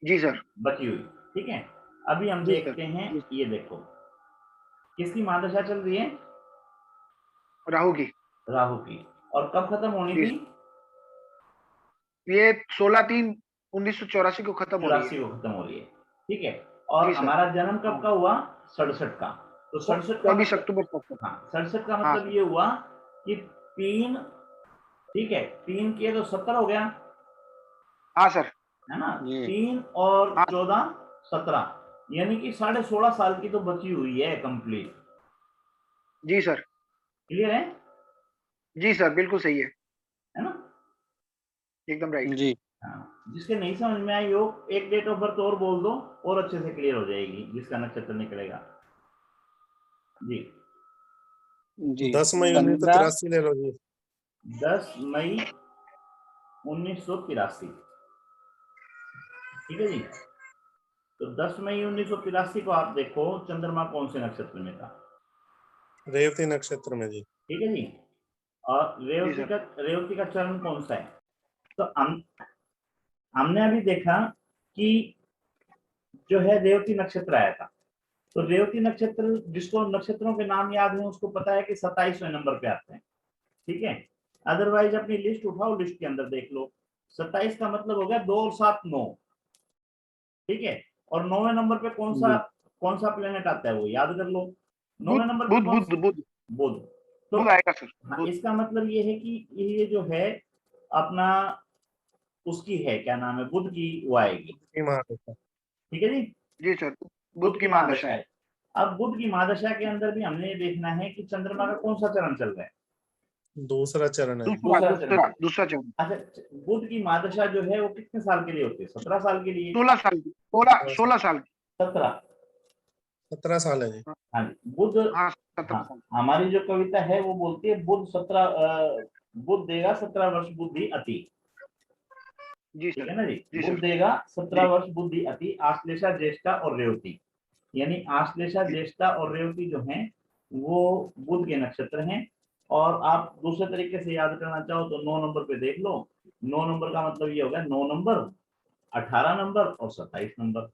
जी सर। बची हुई, ठीक है। अभी हम जी सर। देखते हैं, जी। ये देखो किसकी मादशा चल रही है? राहु की। राहु की। और कब खत्म होनी जी। थी? ये 16/3/1984 को खत्म हो रही 84 है। को खत्म हो रही है, ठीक है। और जी सर। हमारा जन्म कब हाँ। का हुआ? 67 का। तो 67 का 24 मतलब, अक्टूबर तक। हाँ 67 का हाँ मतलब सर। ये हुआ कि 3, ठीक है, 3 किए तो 70 हो गया, हाँ सर। है ना। जी 3 और हाँ 14 17, यानी कि 16.5 साल की तो बची हुई है कंप्लीट। जी सर। क्लियर है? जी सर, बिल्कुल सही है ना। एकदम राइट। जी हाँ, जिसके नहीं समझ में आई हो एक डेट ऑफ बर्थ और बोल दो और अच्छे से क्लियर हो जाएगी, जिसका नक्षत्र निकलेगा जी। जी 10 मई 15 1983 ले लो जी। 10 मई 1983, ठीक है जी। तो 10 मई 1983 को आप देखो चंद्रमा कौन से नक्षत्र में था? रेवती नक्षत्र में जी। ठीक है जी। और जी सर। रेवती का चरण कौन सा है? तो हमने अभी देखा कि जो है रेवती नक्षत्र आया था। तो रेवती नक्षत्र, जिसको नक्षत्रों के नाम याद है उसको पता है कि 27वें नंबर पे आते हैं, ठीक है। अदरवाइज अपनी लिस्ट उठाओ, लिस्ट के अंदर देख लो, 27 का मतलब हो गया 2 और 7 9, ठीक है। और 9वें नंबर पे कौन सा प्लेनेट आता है वो याद कर लो। 9वें नंबर पे बुध कौन? बुध बुध बुध। तो बुध आएगा सर। हाँ, बुध। इसका मतलब ये है कि ये जो है अपना उसकी है, क्या नाम है, बुध की वो आएगी, ठीक है जी। जी सर, बुध बुध की की महादशा महादशा है। है। अब बुध की महादशा के अंदर भी हमने ये देखना है कि चंद्रमा का कौन सा चरण चल रहा है। दूसरा चरण है। दूसरा चरण। अच्छा, बुध की महादशा जो है वो कितने साल के लिए होती है? 17 साल के लिए। 16 साल की। 16 साल की। 17। 17 साल है जी। हाँ जी, बुध। हाँ 17 हाँ, साल। हमारी जो कविता है वो बोलती है बुध देगा 17 वर्ष बुद्धि अति, जी ठीक सर। है ना जी। जी बुध सर। देगा 17 जी। वर्ष बुद्धि अति, आश्लेषा ज्येष्ठा और रेवती, यानी आश्लेषा ज्येष्ठा और रेवती जो हैं वो बुध के नक्षत्र हैं। और आप दूसरे तरीके से याद करना चाहो तो 9 नंबर पे देख लो। 9 नंबर का मतलब ये होगा 9 नंबर, 18 नंबर और 27 नंबर,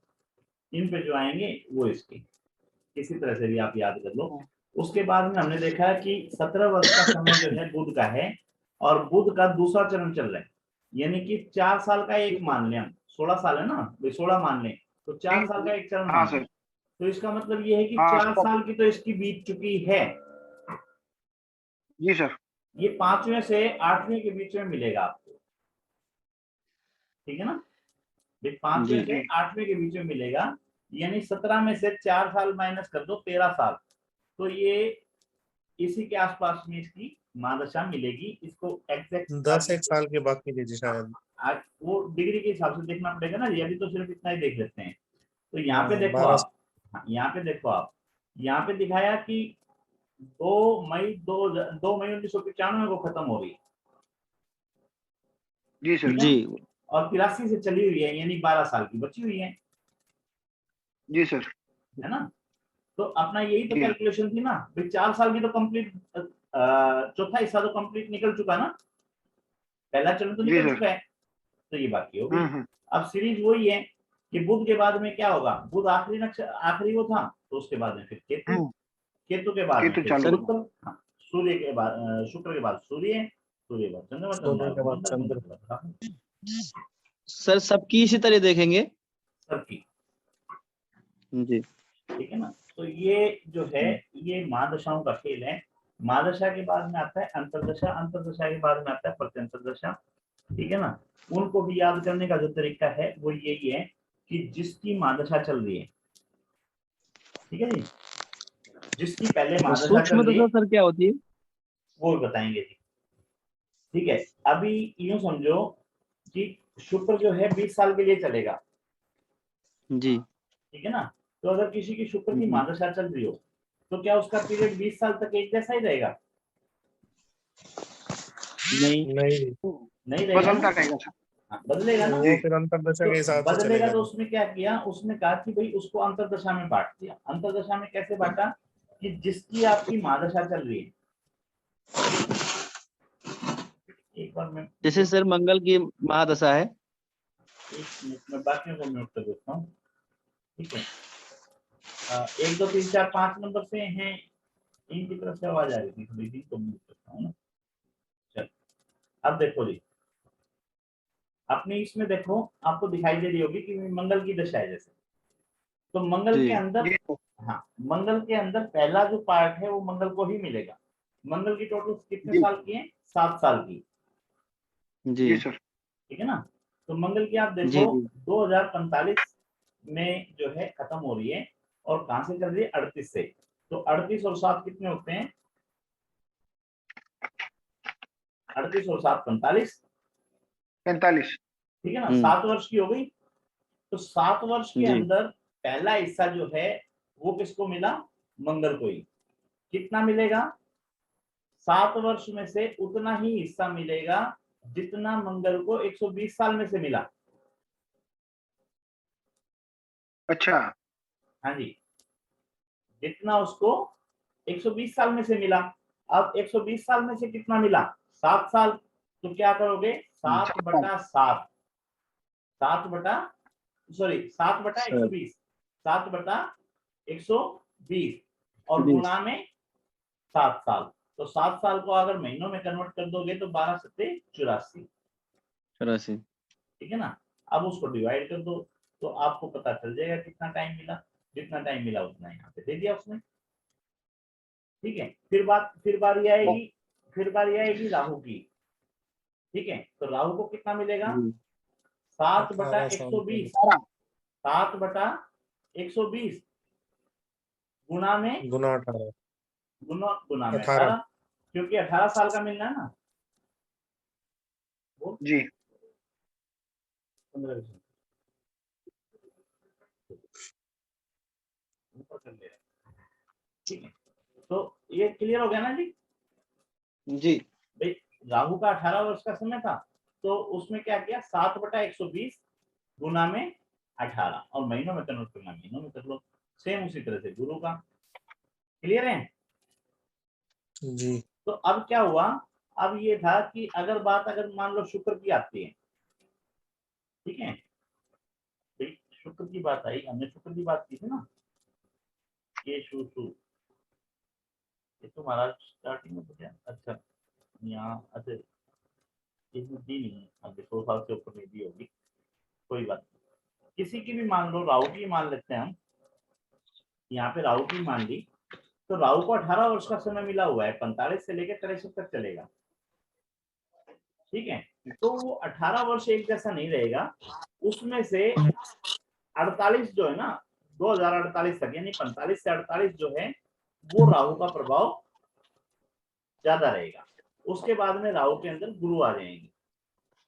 इन पे जो आएंगे वो इसके, किसी तरह से भी आप याद कर लो। उसके बाद में हमने देखा है कि 17 वर्ष का समय जो है बुध का है, और बुध का दूसरा चरण चल रहा है, यानी कि 4 साल का एक मान लें हम, 16 साल है ना भाई, 16 मान लें तो 4 साल का एक चरण हाँ मान सर। लें। तो इसका मतलब ये है कि हाँ 4 साल की तो इसकी बीत चुकी है, जी सर। ये 5वें से 8वें के बीच में मिलेगा आपको, ठीक है ना, ये 5वें जी। से 8वें के बीच में मिलेगा, यानी 17 में से 4 साल माइनस कर दो, 13 साल, तो ये इसी के आसपास में इसकी महादशा मिलेगी। इसको एग्जैक्ट 10 साल के बाद मिलेगी शायद। वो डिग्री के हिसाब से देखना पड़ेगा ना, ये अभी तो सिर्फ इतना ही देख लेते हैं। तो यहाँ पे हाँ, देखो 12 आप, हाँ, यहाँ पे देखो आप, यहाँ पे दिखाया कि 2 मई 1995 को खत्म हो रही है, जी सर। जी और 83 से चली हुई है, यानी 12 साल की बची हुई है जी सर। है ना। तो अपना यही तो जी। कैलकुलेशन थी ना भाई, 4 साल की तो कंप्लीट, चौथा हिस्सा तो कंप्लीट निकल चुका ना, पहला चरण तो जी निकल सर। चुका है, तो ये बाकी हो गई। हम्म। अब सीरीज वही है कि बुध के बाद में क्या होगा, बुध आखिरी वो था, तो उसके बाद में फिर केतु, हम्म। केतु के बाद में केतु फिर चालू शुक्र, हाँ, सूर्य के बाद शुक्र के बाद सूर्य, सूर्य के बाद चंद्रमा, चंद्रमा सोने के बाद मंगल, चंद्र। मंगल के बाद राहु, सर, सबकी इसी तरह देखेंगे। सबकी, जी ठीक है ना। तो ये जो है ये महादशाओं का खेल है। महादशा के बाद में आता है अंतरदशा, अंतरदशा के बाद में आता है प्रत्यंतर दशा, ठीक है ना। उनको भी याद करने का जो तरीका है वो यही है कि जिसकी महादशा चल रही है, ठीक है जी, जिसकी पहले महादशा चल सूक्ष्म रही दशा है सर क्या होती है? वो बताएंगे जी, ठीक है। अभी यूं समझो कि शुक्र जो है 20 साल के लिए चलेगा, जी ठीक है ना। तो अगर किसी की शुक्र की जी। महादशा चल रही हो तो क्या उसका पीरियड 20 साल तक एक जैसा ही रहेगा? नहीं। नहीं, नहीं रहेगा बदलता ना, रहेगा सर। हाँ, बदलेगा ना। वो फिर अंतरदशा के तो हिसाब से बदलेगा चलेगा। तो उसने क्या किया, उसने कहा कि भाई उसको अंतरदशा में बांट दिया। अंतरदशा में कैसे बांटा कि जिसकी आपकी महादशा चल रही है, एक बार मैं जैसे सर मंगल की महादशा है। एक मिनट में बाकियों को म्यूट कर देता हूँ, ठीक है। 1 2 3 4 5 नंबर से हैं, इनकी तरफ से आवाज आ रही थी थोड़ी सी, तो म्यूट करता हूँ ना। चल, अब देखो जी, अपने इसमें देखो आपको दिखाई दे रही होगी कि मंगल की दशा है जैसे, तो मंगल जी के अंदर, जी हाँ, मंगल के अंदर पहला जो पार्ट है वो मंगल को ही मिलेगा। मंगल की टोटल कितने जी। साल की है? 7 साल की, जी जी सर। ठीक है ना। तो मंगल की आप जी देखो जी 2045 में जो है खत्म हो रही है, और कहां से चल रही है? 38 से। तो 38 और 7 कितने होते हैं? 38 और 7 45, 45। ठीक है ना, 7 वर्ष की हो गई। तो 7 वर्ष के जी अंदर पहला हिस्सा जो है वो किसको मिला? मंगल को ही। कितना मिलेगा? 7 वर्ष में से उतना ही हिस्सा मिलेगा जितना मंगल को 120 साल में से मिला। अच्छा। हाँ जी, जितना उसको 120 साल में से मिला। अब 120 साल में से कितना मिला? 7 साल। तो क्या करोगे? 7 बटा 7, 7 बटा, सॉरी 7 बटा सर 120, 7 बटा 120 और 20 गुणा में 7 साल। तो 7 साल को अगर महीनों में कन्वर्ट कर दोगे तो 12 सत्ते 84, 84। ठीक है ना। अब उसको डिवाइड कर दो तो आपको पता चल जाएगा कितना टाइम मिला। जितना टाइम मिला उतना यहाँ पे दे दिया उसने, ठीक है। फिर बारी आएगी राहु की, ठीक है। तो राहु को कितना मिलेगा? जी 7 बटा 18 साल के 120, 7 बटा 120 गुणा में, गुना 18। गुणा में 18। 18, क्योंकि 18 साल का मिलना है ना वो, जी 15 ठीक है। तो ये क्लियर हो गया ना जी जी भाई। राहु का 18 वर्ष का समय था, तो उसमें क्या किया? 7 बटा 120 गुना में 18, और महीनों में कन्वर्ट करना महीनों में कर लो। सेम उसी तरह से गुरु का, क्लियर है? जी तो अब क्या हुआ, अब ये था कि अगर मान लो शुक्र की आती है, ठीक है, भाई शुक्र की बात आई, हमने शुक्र की बात की थी ना, ये शु ये तो महाराज स्टार्टिंग में तो क्या, अच्छा यहाँ, अच्छा इसमें दी नहीं है, अब 100 साल से ऊपर नहीं दी होगी, कोई बात नहीं। किसी की भी मान लो, राहु की मान लेते हैं हम, यहाँ पे राहु की मान ली, तो राहु को 18 वर्ष का समय मिला हुआ है, 45 से लेकर 63 तक चलेगा, ठीक है। तो वो 18 वर्ष एक जैसा नहीं रहेगा, उसमें से 48 जो है ना, 2048 तक, यानी 45 से 48 जो है वो राहु का प्रभाव ज्यादा रहेगा। उसके बाद में राहु के अंदर गुरु आ जाएंगे,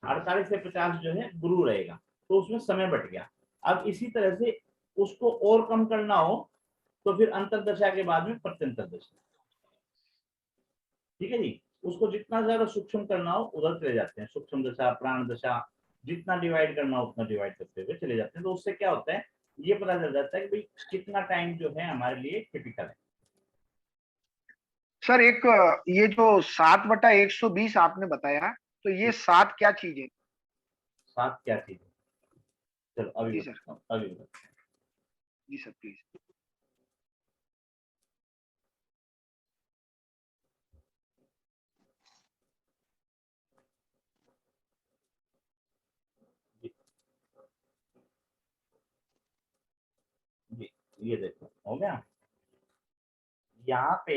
48 से 50 जो है गुरु रहेगा, तो उसमें समय बट गया। अब इसी तरह से उसको और कम करना हो तो फिर अंतरदशा के बाद में प्रत्यंतर दशा, ठीक है जी। उसको जितना ज्यादा सूक्ष्म करना हो उधर चले जाते हैं, सूक्ष्म दशा, प्राण दशा, जितना डिवाइड करना हो उतना डिवाइड करते हुए चले जाते हैं। तो उससे क्या होता है, ये पता चल जाता है कि भाई कितना टाइम जो है हमारे लिए क्रिटिकल है। सर एक ये जो 7/120 आपने बताया, तो ये 7 क्या चीज है? 7 क्या चीज है, चलो अभी जी सर। बताता हूँ, अभी बताता हूँ। जी सर प्लीज। जी, ये देखो हो गया। यहाँ पे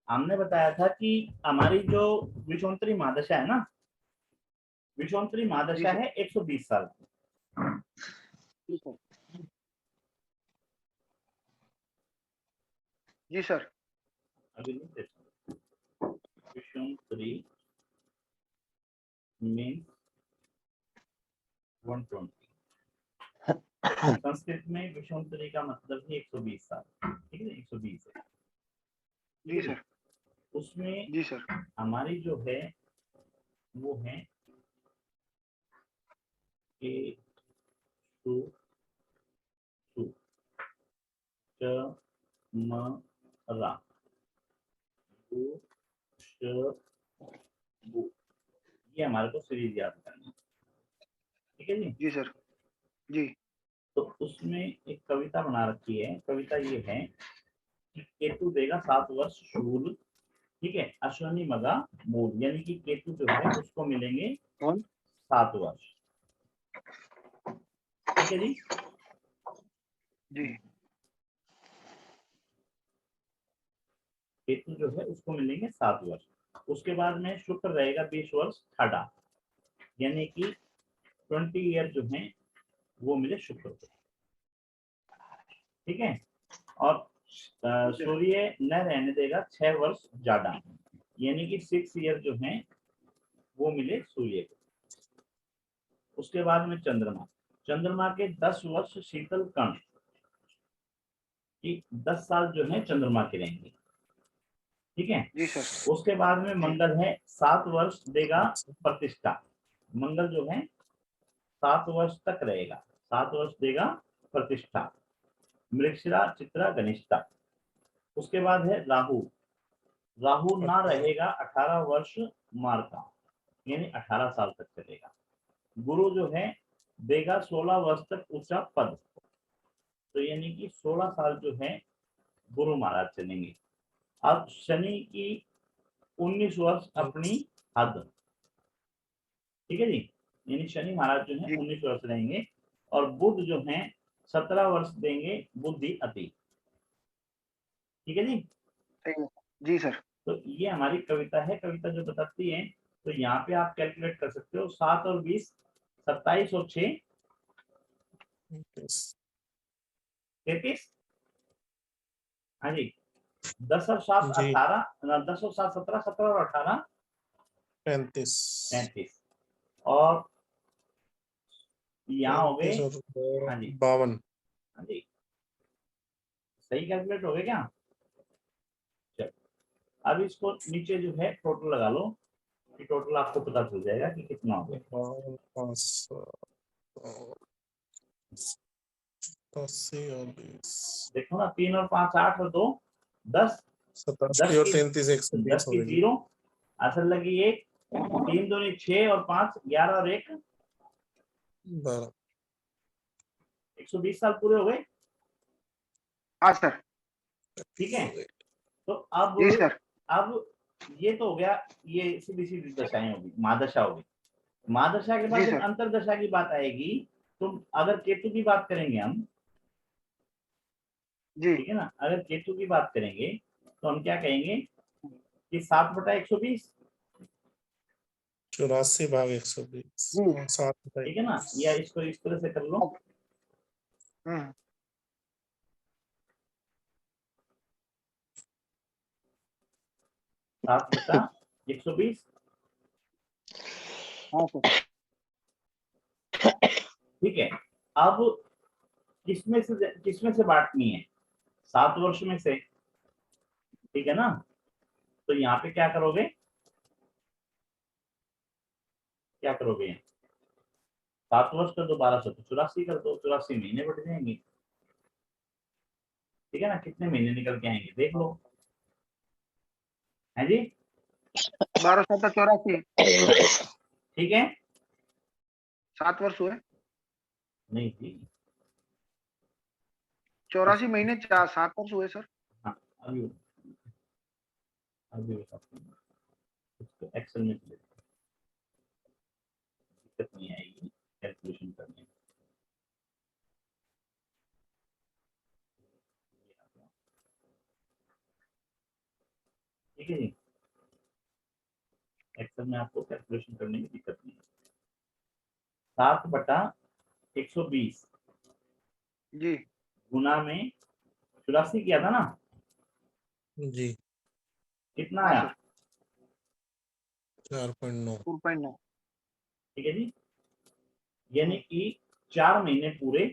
हमने बताया था कि हमारी जो विषोत्तरी महादशा है ना, विषोत्तरी जी महादशा सर। है 120 साल की। जी सर। जी सर। अभी नहीं देखो, विषोत्तरी मीन्स 120, संस्कृत में विषोत्तरी का मतलब है 120 साल, ठीक है, 120 है। जी सर। उसमें जी सर। हमारी जो है वो है के सु सु च म रा गु श गु, ये हमारे को सीरीज याद करना है, ठीक है जी। जी सर। जी। तो उसमें एक कविता बना रखी है, कविता ये है कि केतु देगा 7 वर्ष शूल, ठीक है, अश्वनी मगा मूल, यानी कि केतु जो है उसको मिलेंगे कौन? 7 वर्ष, ठीक है जी। जी। केतु जो है उसको मिलेंगे 7 वर्ष। उसके बाद में शुक्र रहेगा 20 वर्ष ठाडा, यानी कि 20 ईयर जो है वो मिले शुक्र को, ठीक है। और सूर्य न रहने देगा 6 वर्ष ज्यादा, यानी कि 6 ईयर जो है वो मिले सूर्य को। उसके बाद में चंद्रमा, चंद्रमा के 10 वर्ष शीतल कण, कि 10 साल जो है चंद्रमा के रहेंगे, ठीक है। जी सर। उसके बाद में मंगल है, 7 वर्ष देगा प्रतिष्ठा, मंगल जो है 7 वर्ष तक रहेगा, 7 वर्ष देगा प्रतिष्ठा, मृगशिरा चित्रा गनिष्ठा। उसके बाद है राहु, राहु ना रहेगा 18 वर्ष मार्का, यानी 18 साल तक चलेगा। गुरु जो है देगा 16 वर्ष तक ऊंचा पद, तो यानी कि 16 साल जो है गुरु महाराज चलेंगे। अब शनि की 19 वर्ष अपनी हद, ठीक है जी, यानी शनि महाराज जो है जी। 19 वर्ष रहेंगे। और बुध जो है 17 वर्ष देंगे बुद्धि अति, ठीक है जी। सही है। जी सर। तो ये हमारी कविता है, कविता जो बताती है, तो यहाँ पे आप कैलकुलेट कर सकते हो, 7 और 20 27 और 6 33, हाँ जी, 10 और 7 जी 18, 10 और 7 17, 17 और 18 35 33, और यहाँ हो गए, 35 और हाँ जी 52। हाँ जी, सही कैलकुलेट हो गए क्या? चलो अब इसको नीचे जो है टोटल लगा लो, कि टोटल आपको पता चल जाएगा कि कितना हो गया। 80 और 20। देखो ना, 3 और 5 8 और 2 10, 87 और 33 120 10 हो की गई। 0, असल लगी 1, 3 दूनी 6 और 5 11 और 1 12 120 साल पूरे हो गए। हाँ सर। ठीक है, हो गए। तो जी सर। अब ये तो हो गया, ये सीधी सीधी दशाएं होगी, महादशा होगी। महादशा के बाद जी जब सर। अंतरदशा की बात आएगी, तो अगर केतु की बात करेंगे हम, जी ठीक है ना, अगर केतु की बात करेंगे तो हम क्या कहेंगे कि 7/120, 84 भाग 120 जी। 7 ठीक है ना, या इसको इस तरह से कर लो, हम्म। 7/120। हाँ सर। ठीक है, अब किसमें से बांटनी है, 7 वर्ष में से, ठीक है ना। तो यहाँ पे क्या करोगे, क्या करोगे, 7 वर्ष कर दो, 12 से 84 कर दो, 84 महीने बढ़ जाएंगे, ठीक है ना। कितने महीने निकल के आएंगे देख लो, है जी। 12 7 84। ठीक है, 7 वर्ष हुए। नहीं जी, 84 महीने 7 वर्ष हुए सर। हाँ, अभी बताता हूँ, इसको एक्सेल में दिक्कत नहीं आएगी कैलकुलेशन करने में। ठीक है जी, एक्सेल में आपको कैलकुलेशन करने में दिक्कत नहीं है। 7/120 जी गुना में 84 किया था ना, जी कितना हाँ आया, सर। 4.9 4.9। ठीक है जी, यानी कि 4 महीने पूरे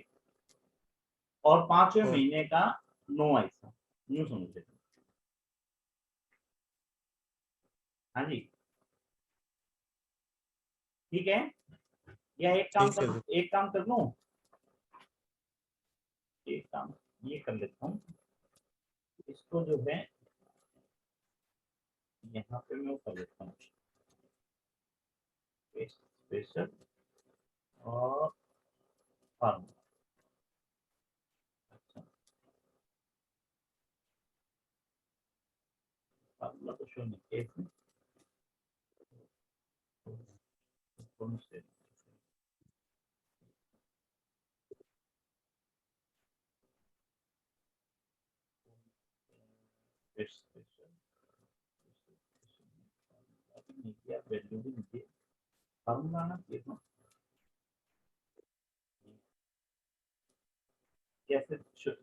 और 5वें हाँ। महीने का 9 ऐसा, यूं समझ लेते। हाँ जी, ठीक है, या एक काम ठीक है कर, एक काम कर लूं, एक काम ये कर लेता हूँ, इसको जो है यहाँ पे मैं वो कर लेता हूँ, स्पेशल और फार्मूला। अच्छा, फार्मूला तो शो नहीं किया इसमें, दोनों से नहीं किया, वैल्यू भी नहीं किया, फार्मूला आना चाहिए था। कैसे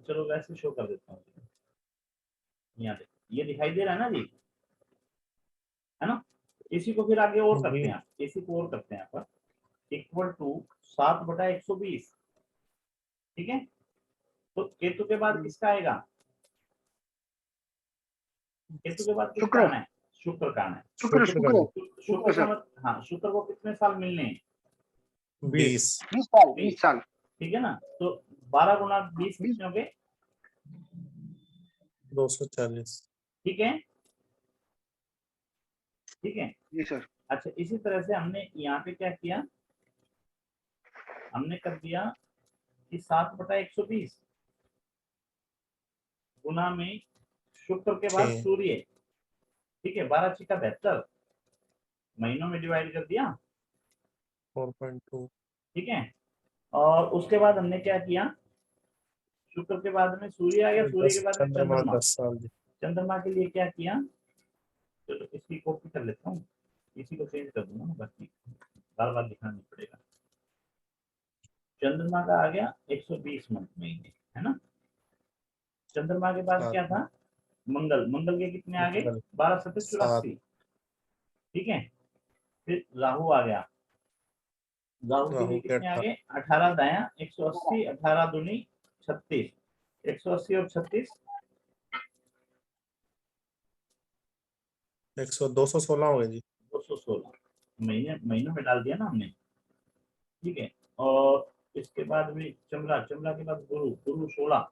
चलो वैसे शो कर देता हूँ, यहाँ ये दिखाई दे रहा है ना जी, है ना। इसी को फिर आगे और करते जी। हैं, इसी को और करते हैं यहाँ पर, इक्वल टू 7/120, ठीक है। तो केतु के बाद किसका आएगा, केतु के बाद किसका शुक्र आना है, शुक्र का आना है। शुक्र शुक्र शुक्र शुक्र शुक्र का सर। हाँ, शुक्र को कितने साल मिलने हैं, 20 20 साल 20 साल। ठीक है ना। तो 12 गुना 20 20 कितने हो गए, 240 ठीक है, ठीक है। जी सर। अच्छा, इसी तरह से हमने यहाँ पे क्या किया, हमने कर दिया कि 7/120 गुना में शुक्र के बाद 6 सूर्य, ठीक है, 12 छिका 72 महीनों में डिवाइड कर दिया, 4.2 ठीक है। और उसके बाद हमने क्या किया, शुक्र के बाद में सूर्य आ गया, सूर्य के 10 बाद में चंद्रमा चंद्रमा, 10 साल जी। चंद्रमा के लिए क्या किया, चलो इसकी कॉपी कर लेता हूँ, इसी को चेंज कर दूंगा ना, बाकी बार बार लिखना नहीं पड़ेगा। चंद्रमा का आ गया 120 महीने, है ना। चंद्रमा के बाद क्या था, मंगल, मंगल के कितने आ गए, 12 7 7 84, ठीक है। फिर राहु आ गया, राहु के लिए राहु के कितने आ गए, 18 दाया 180, 18 दूनी 36, 180 और 36 216 हो गए जी। 216 महीनों में डाल दिया ना हमने, ठीक है। और इसके बाद में चमड़ा, चमड़ा के बाद गुरु, गुरु 16,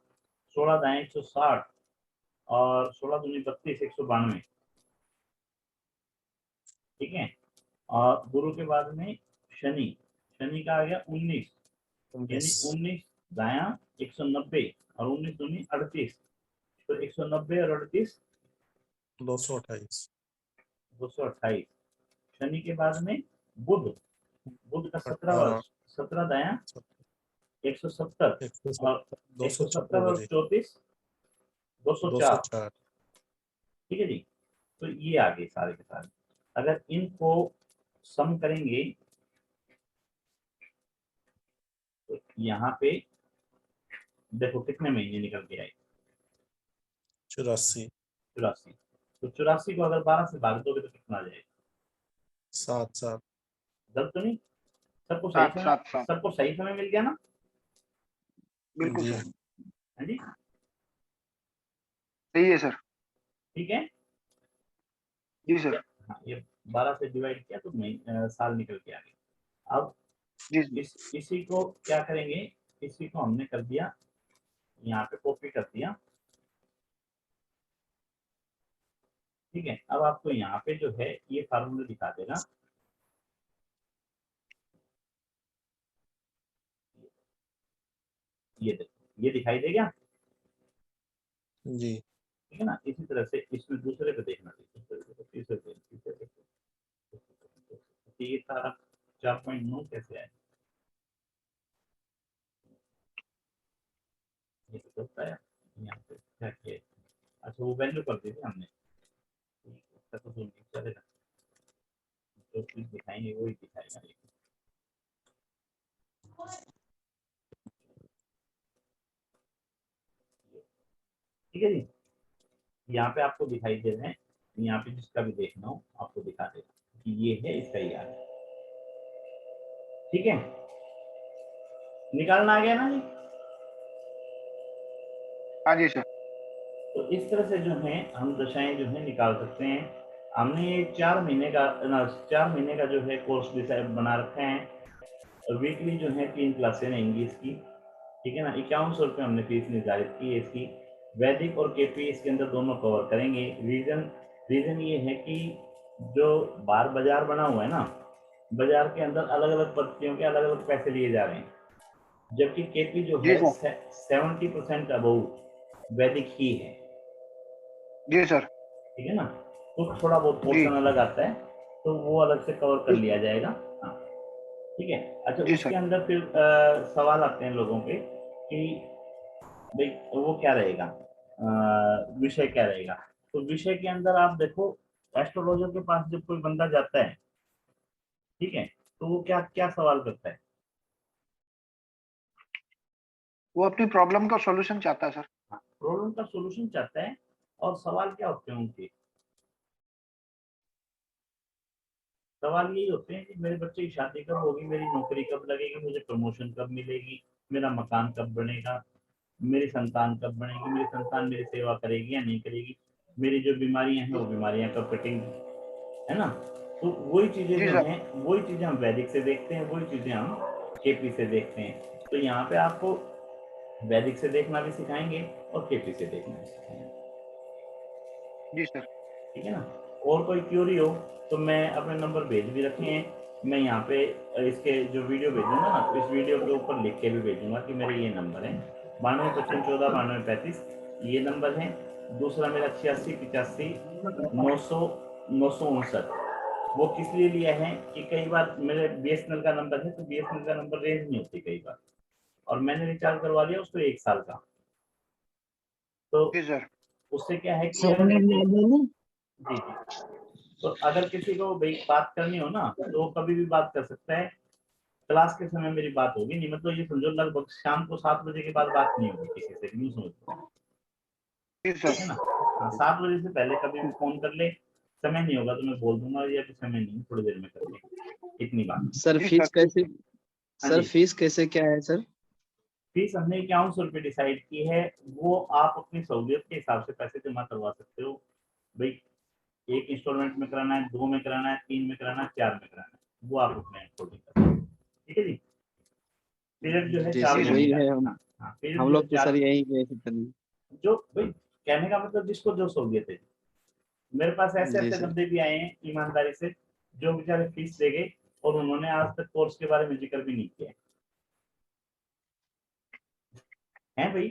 16 दाएं 160, और 16 दूनी 32, 192, ठीक है। और गुरु के बाद में शनि, शनि का आ गया 19, यानी 19 19 दाया 190 और 19 दूनी 38, तो 190 और 38 228 228। शनि के बाद में बुध, बुध का 17 वर्ष, 17 दाया 170 और 170 और 34 204, 204 ठीक है जी। तो ये आ गए सारे के सारे। अगर इनको सम करेंगे तो यहाँ पे देखो कितने महीने निकल के आए, 84 84। तो 84 को अगर 12 से भाग दोगे तो कितना आ जाएगा? 7 गलत तो नहीं? सबको सही सात समय, सात सात सबको सही समय मिल गया ना? बिल्कुल जी सर, है जी, सही है सर। ठीक है। जी सर। हाँ, ये 12 से डिवाइड किया तो साल निकल के आ गए। अब जी सर। इसी को क्या करेंगे, इसी को हमने कर दिया, यहाँ पे कॉपी कर दिया, ठीक है। अब आपको यहाँ पे जो है ये फार्मूला दिखा देगा, ये देखो ये दिखाई देगा, जी ठीक है ना। इसी तरह से इसमें दूसरे पे देखना, तीसरे पे ये सारा 4.9 कैसे आया, ये तो होता है यहाँ पे क्या किया। अच्छा वो वैल्यू कर दी थी हमने, इसका तो नहीं चलेगा, जो चीज दिखाएंगे वही दिखाएगा। ठीक है जी, यहाँ पे आपको दिखाई दे रहे हैं, यहाँ पे जिसका भी देखना हो आपको दिखा देगा कि ये है इसका यार, ठीक है। निकालना आ गया ना जी? हाँ जी सर। तो इस तरह से जो है हम दशाएं जो है निकाल सकते हैं। हमने ये 4 महीने का 4 महीने का जो है कोर्स डिसाइड बना रखा है, और वीकली जो है 3 क्लासें रहेंगी इसकी, ठीक है ना। 5100 रुपये हमने फीस निर्धारित की है इसकी। वैदिक और केपी इसके अंदर दोनों कवर करेंगे। रीजन ये है कि जो बाहर बाजार बना हुआ है ना, बाजार के अंदर अलग अलग पत्तियों के अलग अलग पैसे लिए जा रहे हैं, जबकि केपी जो जी है सर। 70% अबव वैदिक ही है, जी सर। ठीक है ना। तो थोड़ा बहुत जी पोर्शन अलग आता है, तो वो अलग से कवर कर लिया जाएगा। हाँ ठीक है। अच्छा जी उसके सर। अंदर फिर सवाल आते हैं लोगों के कि भाई वो क्या रहेगा, विषय क्या रहेगा। तो विषय के अंदर आप देखो, एस्ट्रोलॉजर के पास जब कोई बंदा जाता है, ठीक है, तो वो क्या क्या सवाल करता है? वो अपनी प्रॉब्लम का सॉल्यूशन चाहता है सर। प्रॉब्लम का सॉल्यूशन चाहता है, और सवाल क्या होते हैं उनके? सवाल यही होते हैं कि मेरे बच्चे की शादी कब होगी, मेरी नौकरी कब लगेगी, मुझे प्रमोशन कब मिलेगी, मेरा मकान कब बनेगा, मेरी संतान कब बनेगी, मेरी संतान मेरी सेवा करेगी या नहीं करेगी, मेरी जो बीमारियां हैं वो बीमारियां कब कटेंगी, है ना। तो वही चीजें जी जो सर। हैं, वही चीजें हम वैदिक से देखते हैं, वही चीजें हम केपी से देखते हैं। तो यहाँ पे आपको वैदिक से देखना भी सिखाएंगे और केपी से देखना भी सिखाएंगे, जी सर। ठीक है ना। और कोई क्यूरी हो तो मैं अपने नंबर भेज भी रखे हैं, मैं यहाँ पे इसके जो वीडियो भेजूंगा ना, तो इस वीडियो के ऊपर लिख के भी भेजूंगा कि मेरे ये नंबर है 925514 9235, ये नंबर है। दूसरा मेरा 8685 900 959, वो किस लिए लिया है कि कई बार मेरे बीएसएनएल का नंबर है, तो बीएसएनएल का नंबर रेंज नहीं होती कई बार, और मैंने रिचार्ज करवा लिया उसको 1 साल का, तो जी सर। उससे क्या है कि समझ में आ गया ना? जी जी, तो अगर किसी को भाई बात करनी हो ना तो वो कभी भी बात कर सकता है। क्लास के समय मेरी बात होगी नहीं, मतलब ये समझो लगभग शाम को 7 बजे के बाद बात नहीं होगी किसी से, यूं समझो, जी ठीक है सर। ना। हाँ 7 बजे से पहले कभी भी फोन कर ले, समय नहीं होगा तो मैं बोल दूंगा ये अभी समय नहीं, थोड़ी देर में कर ले, इतनी बात। सर जी फीस सर। कैसे, हाँ सर जी, फीस कैसे क्या है सर? फीस हमने 5100 रुपये डिसाइड की है, वो आप अपनी सहूलियत के हिसाब से पैसे जमा करवा सकते हो भाई। 1 इंस्टॉलमेंट में कराना है, 2 में कराना है, 3 में कराना है, 4 में कराना है, वो आप अपने अकॉर्डिंग कर सकते हो, ठीक है जी। पीरियड जो है जी 4 सर जी सर। वही महीने है, का। हम हाँ हाँ, पीरियड हम जो है लोग तो 4, सर यही गए थे करने। जो भाई कहने का मतलब जिसको जो सहूलियत है। मेरे पास ऐसे जी ऐसे सर। बंदे भी आए हैं ईमानदारी से, जो बेचारे फीस दे गए और उन्होंने आज तक कोर्स के बारे में जिक्र भी नहीं किया है भाई।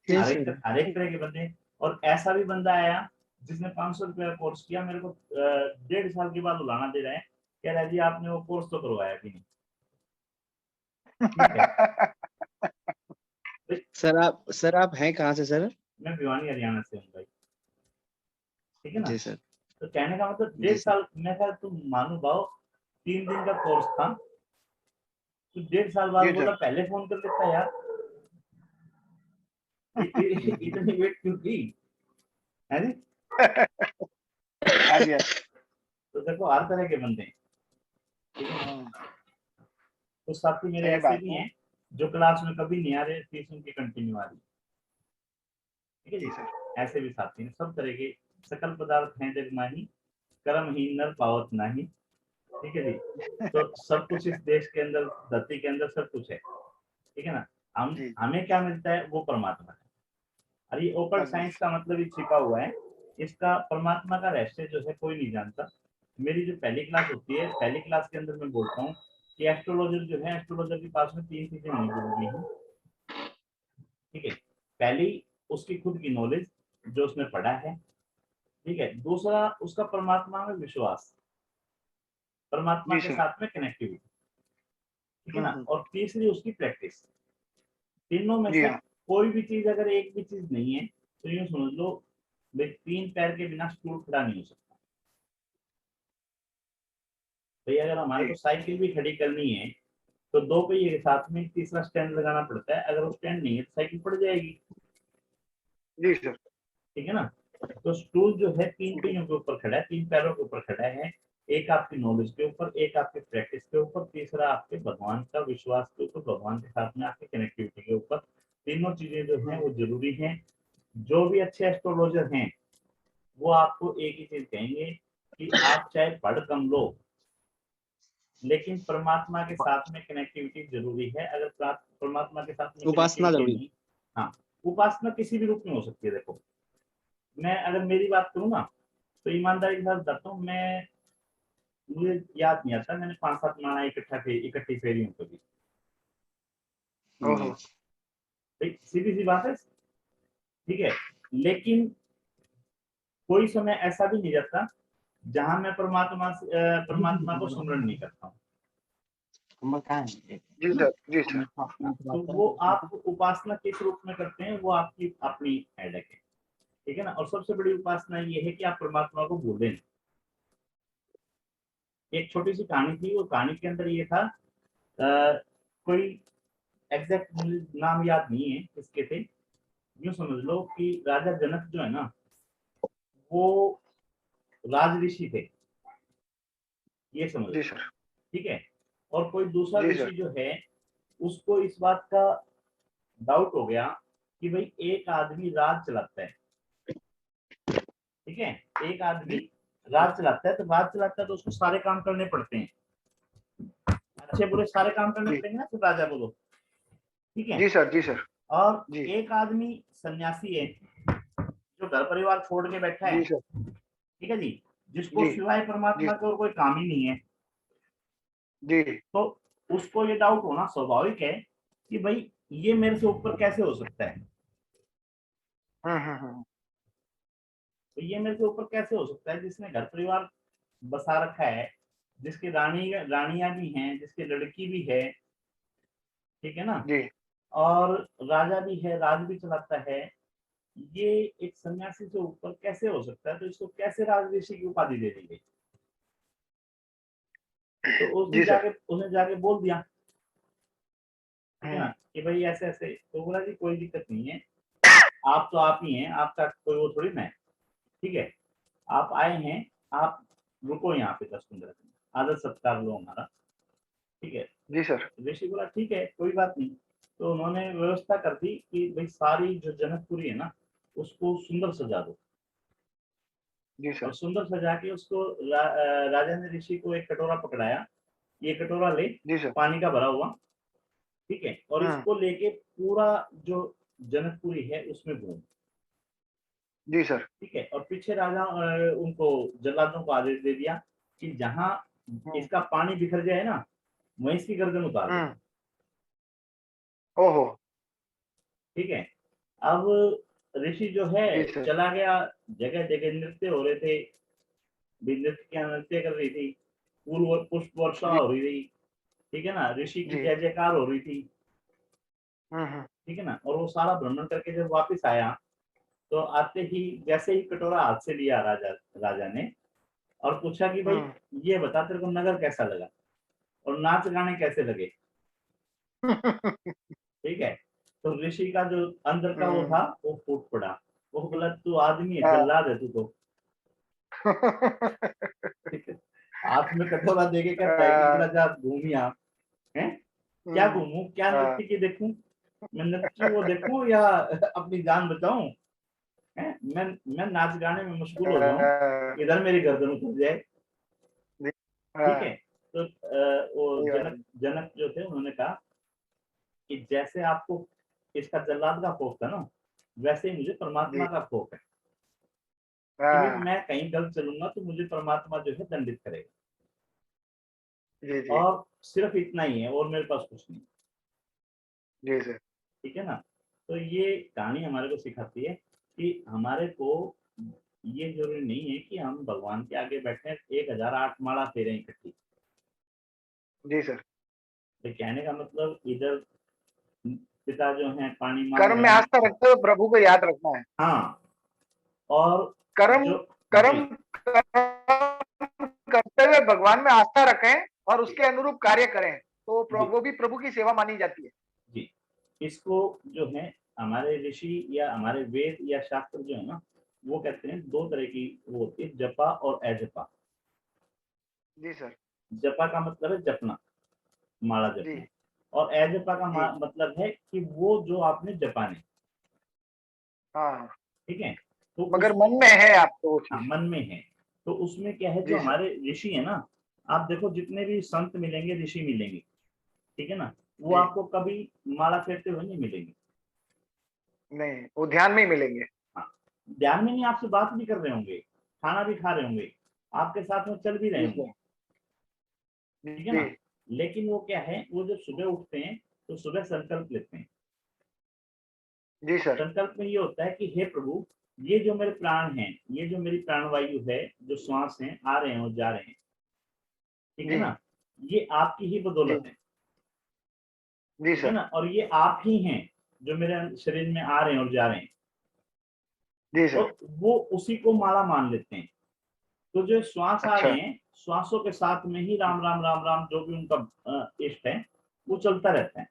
जी हर सर। एक तरह के बंदे हैं। और ऐसा भी बंदा आया जिसने 500 रुपये का कोर्स किया, मेरे को 1.5 साल के बाद बुलाना दे रहा है, कह रहा है जी आपने वो कोर्स तो करवाया कि नहीं। ठीक है सर आप हैं कहाँ से सर? मैं भिवानी हरियाणा से हूँ भाई, ठीक है ना। जी सर। तो कहने का मतलब जी 1.5 सर। साल, मैं कहा तुम मानो भाव 3 दिन का कोर्स था, तो 1.5 साल बाद जी बोला सर। पहले फोन कर देता यार। इतनी वेट क्यों की है जी। हाँ जी, हाँ। तो देखो हर तरह के बंदे हैं, ठीक है ना। कुछ साथी मेरे सही ऐसे बात भी है। हैं जो क्लास में कभी नहीं आ रहे, फीस उनकी कंटिन्यू आ रही, ठीक है जी जी। सर। ऐसे भी साथी हैं, सब तरह के। सकल पदार्थ हैं जग माही, कर्महीन नर पावत नाही, ठीक है जी। तो सब कुछ इस देश के अंदर, धरती के अंदर सब कुछ है, ठीक है ना। जी हमें क्या मिलता है, वो परमात्मा है। और ये ओकल्ट अगदी। साइंस का मतलब ही छिपा हुआ है, इसका परमात्मा का रहस्य जो है कोई नहीं जानता। मेरी जो पहली क्लास होती है, पहली क्लास के अंदर मैं बोलता हूँ कि एस्ट्रोलॉजर जो है, एस्ट्रोलॉजर के पास में 3 चीजें होनी जरूरी है, ठीक है। पहली उसकी खुद की नॉलेज जो उसने पढ़ा है, ठीक है। दूसरा उसका परमात्मा में विश्वास, परमात्मा जी के सर। साथ में कनेक्टिविटी, ठीक है ना। हम्म। और तीसरी उसकी प्रैक्टिस। तीनों में जी से हाँ। कोई भी चीज अगर एक भी चीज नहीं है तो यूं समझ लो भाई 3 पैर के बिना स्टूल खड़ा नहीं हो सकता। भाई अगर हमारे जी को साइकिल भी खड़ी करनी है तो 2 पहिए के साथ में तीसरा स्टैंड लगाना पड़ता है, अगर वो स्टैंड नहीं है तो साइकिल पड़ जाएगी, जी सर। ठीक है ना। तो स्टूल जो है 3 पहियों के ऊपर खड़ा है, 3 पैरों के ऊपर खड़ा है। एक आपकी नॉलेज के ऊपर, एक आपके प्रैक्टिस के ऊपर, तीसरा आपके भगवान का विश्वास के ऊपर, भगवान के साथ में आपकी कनेक्टिविटी के ऊपर। तीनों चीजें जो हैं वो जरूरी हैं। जो भी अच्छे एस्ट्रोलॉजर हैं वो आपको एक ही चीज कहेंगे कि आप चाहे पढ़ कम लो, लेकिन परमात्मा के साथ में कनेक्टिविटी जरूरी है। अगर परमात्मा के साथ में उपासना कनेक्टिविटी जरूरी। नहीं, हाँ, उपासना किसी भी रूप में हो सकती है। देखो मैं अगर मेरी बात करूँ ना, तो ईमानदारी के साथ बताता हूँ, मैं मुझे याद नहीं आता मैंने 5-7 माला इकट्ठी फेरी हूँ कभी। ओहो। भाई सीधी सी बात है, ठीक है। लेकिन कोई समय ऐसा भी नहीं रहता जहां मैं परमात्मा को स्मरण नहीं करता हूँ। जी सर। जी सर। तो वो आप उपासना किस रूप में करते हैं वो आपकी अपनी हेडेक है, ठीक है ना। और सबसे बड़ी उपासना ये है कि आप परमात्मा को भूलें। एक छोटी सी कहानी थी, वो कहानी के अंदर ये था, कोई एग्जैक्ट मुझे नाम याद नहीं है किसके थे। यूं समझ लो कि राजा जनक जो है ना, वो राज ऋषि थे, ये समझ लो, जी सर। ठीक है। और कोई दूसरा जी ऋषि सर। जो है, उसको इस बात का डाउट हो गया कि भाई एक आदमी राज चलाता है, ठीक है। एक आदमी राज चलाता है, तो राज चलाता है तो उसको सारे काम करने पड़ते हैं, अच्छे बुरे सारे काम करने जी पड़ेंगे ना, तो राजा बोलो, ठीक है। जी सर। जी सर। और जी एक आदमी सन्यासी है जो घर परिवार छोड़ के बैठा है, जी सर। ठीक है जी, जिसको जी सिवाय जी परमात्मा के और कोई काम ही नहीं है। जी। तो उसको ये डाउट होना स्वाभाविक है कि भाई ये मेरे से ऊपर कैसे हो सकता है, हम्म। तो ये मेरे से ऊपर कैसे हो सकता है जिसने घर परिवार बसा रखा है, जिसकी रानियां भी हैं, जिसकी लड़की भी है, ठीक है ना, जी और राजा भी है, राज भी चलाता है, ये एक सन्यासी से ऊपर कैसे हो सकता है, तो इसको कैसे राज ऋषि की उपाधि दे दी गई। तो जी सर। उसने जाके बोल दिया, ठीक है ना, हम्म। कि भाई ऐसे ऐसे। तो बोला जी कोई दिक्कत नहीं है, आप तो आप ही हैं, आपका कोई वो थोड़ी ना है, ठीक है। आप आए हैं, आप रुको यहाँ पे 10-15 दिन, आदर सत्कार लो हमारा, ठीक है। जी सर। ऋषि बोला ठीक है कोई बात नहीं। तो उन्होंने व्यवस्था कर दी कि भाई सारी जो जनकपुरी है ना, उसको सुंदर सजा दो। जी और सर। सुंदर सजा के उसको राजा ने ऋषि को एक कटोरा पकड़ाया, ये कटोरा ले, जी सर। पानी का भरा हुआ, ठीक है। और हम्म। इसको लेके पूरा जो जनकपुरी है उसमें घूम, जी सर। ठीक है। और पीछे राजा उनको जल्लादों को आदेश दे दिया कि जहां इसका पानी बिखर जाए ना, वहीं इसकी गर्दन उतार दो। ओहो। ठीक है। अब ऋषि जो है जी सर। चला गया, जगह जगह नृत्य हो रहे थे, नृत्य नृत्य कर रही थी, फूल पुष्प वर्षा जी। हो रही थी। ठीक है ना, ऋषि की जी। जय जयकार हो रही थी। ठीक है ना। और वो सारा भ्रमण करके जब वापस आया, तो आते ही जैसे ही कटोरा हाथ से लिया राजा ने, और पूछा कि भाई ये बता तेरे को नगर कैसा लगा और नाच गाने कैसे लगे। ठीक है। तो ऋषि का जो अंदर का वो था वो फूट पड़ा। वो बोला तू आदमी है, जल्लाद है तू तो। ठीक है। हाथ में कटोरा देके कहता है कि जरा जा घूमिया है, क्या घूमू, क्या नृत्य की देखूं, मैं नृत्य वो देखूं या अपनी जान बचाऊं है, मैं नाच गाने में मशगूल हो जाऊं, इधर मेरी गर्दन उतर जाए। ठीक है। तो वो जनक जो थे उन्होंने कहा कि जैसे आपको इसका जल्लाद का खौफ था ना, वैसे ही मुझे परमात्मा का खौफ है कि भाई मैं कहीं गलत चलूंगा तो मुझे परमात्मा जो है दंडित करेगा। जी जी। और सिर्फ इतना ही है और मेरे पास कुछ नहीं। जी सर। ठीक है ना। तो ये कहानी हमारे को सिखाती है कि हमारे को ये जरूरी नहीं है कि हम भगवान के आगे बैठे 1008 माला फेरें इकट्ठी। जी सर। तो कहने का मतलब इधर पिता जो हैं पानी मांग कर्म में रहे हैं। आस्था रखते हुए प्रभु को याद रखना है। हाँ। और कर्म जो कर्म जी, करते हुए भगवान में आस्था रखें और उसके अनुरूप कार्य करें, तो जी, वो भी प्रभु की सेवा मानी जाती है। जी। इसको जो है हमारे ऋषि या हमारे वेद या शास्त्र जो है ना, वो कहते हैं दो तरह की वो होती है, जपा और अजपा। जी सर। जपा का मतलब है जपना, माला जी जपना। और अजपा का जी। मतलब है कि वो जो आपने जपा नहीं। हाँ। ठीक है। तो मगर उसमें मन में है आपको वो हाँ, चीज। मन में है। तो उसमें क्या है, जो जी सर। हमारे ऋषि है ना, आप देखो जितने भी संत मिलेंगे, ऋषि मिलेंगे, ठीक है ना, वो जी। आपको कभी माला फेरते हुए नहीं मिलेंगे। नहीं, वो ध्यान में ही मिलेंगे। हाँ, ध्यान में नहीं, आपसे बात भी कर रहे होंगे, खाना भी खा रहे होंगे, आपके साथ में चल भी रहे जी होंगे। सर। ठीक है जी ना। लेकिन वो क्या है, वो जब सुबह उठते हैं तो सुबह संकल्प लेते हैं। जी सर। संकल्प में ये होता है कि हे प्रभु, ये जो मेरे प्राण हैं, ये जो मेरी प्राणवायु है, जो श्वास हैं, आ रहे हैं और जा रहे हैं, ठीक है जी ना, ये आपकी ही जी। बदौलत है। जी ठीक है सर। ना। और ये आप ही हैं जो मेरे शरीर में आ रहे हैं और जा रहे हैं। जी तो सर। वो उसी को माला मान लेते हैं। तो जो श्वास आ अच्छा। रहे हैं, श्वासों के साथ में ही राम राम राम राम जो भी उनका इष्ट है वो चलता रहता है।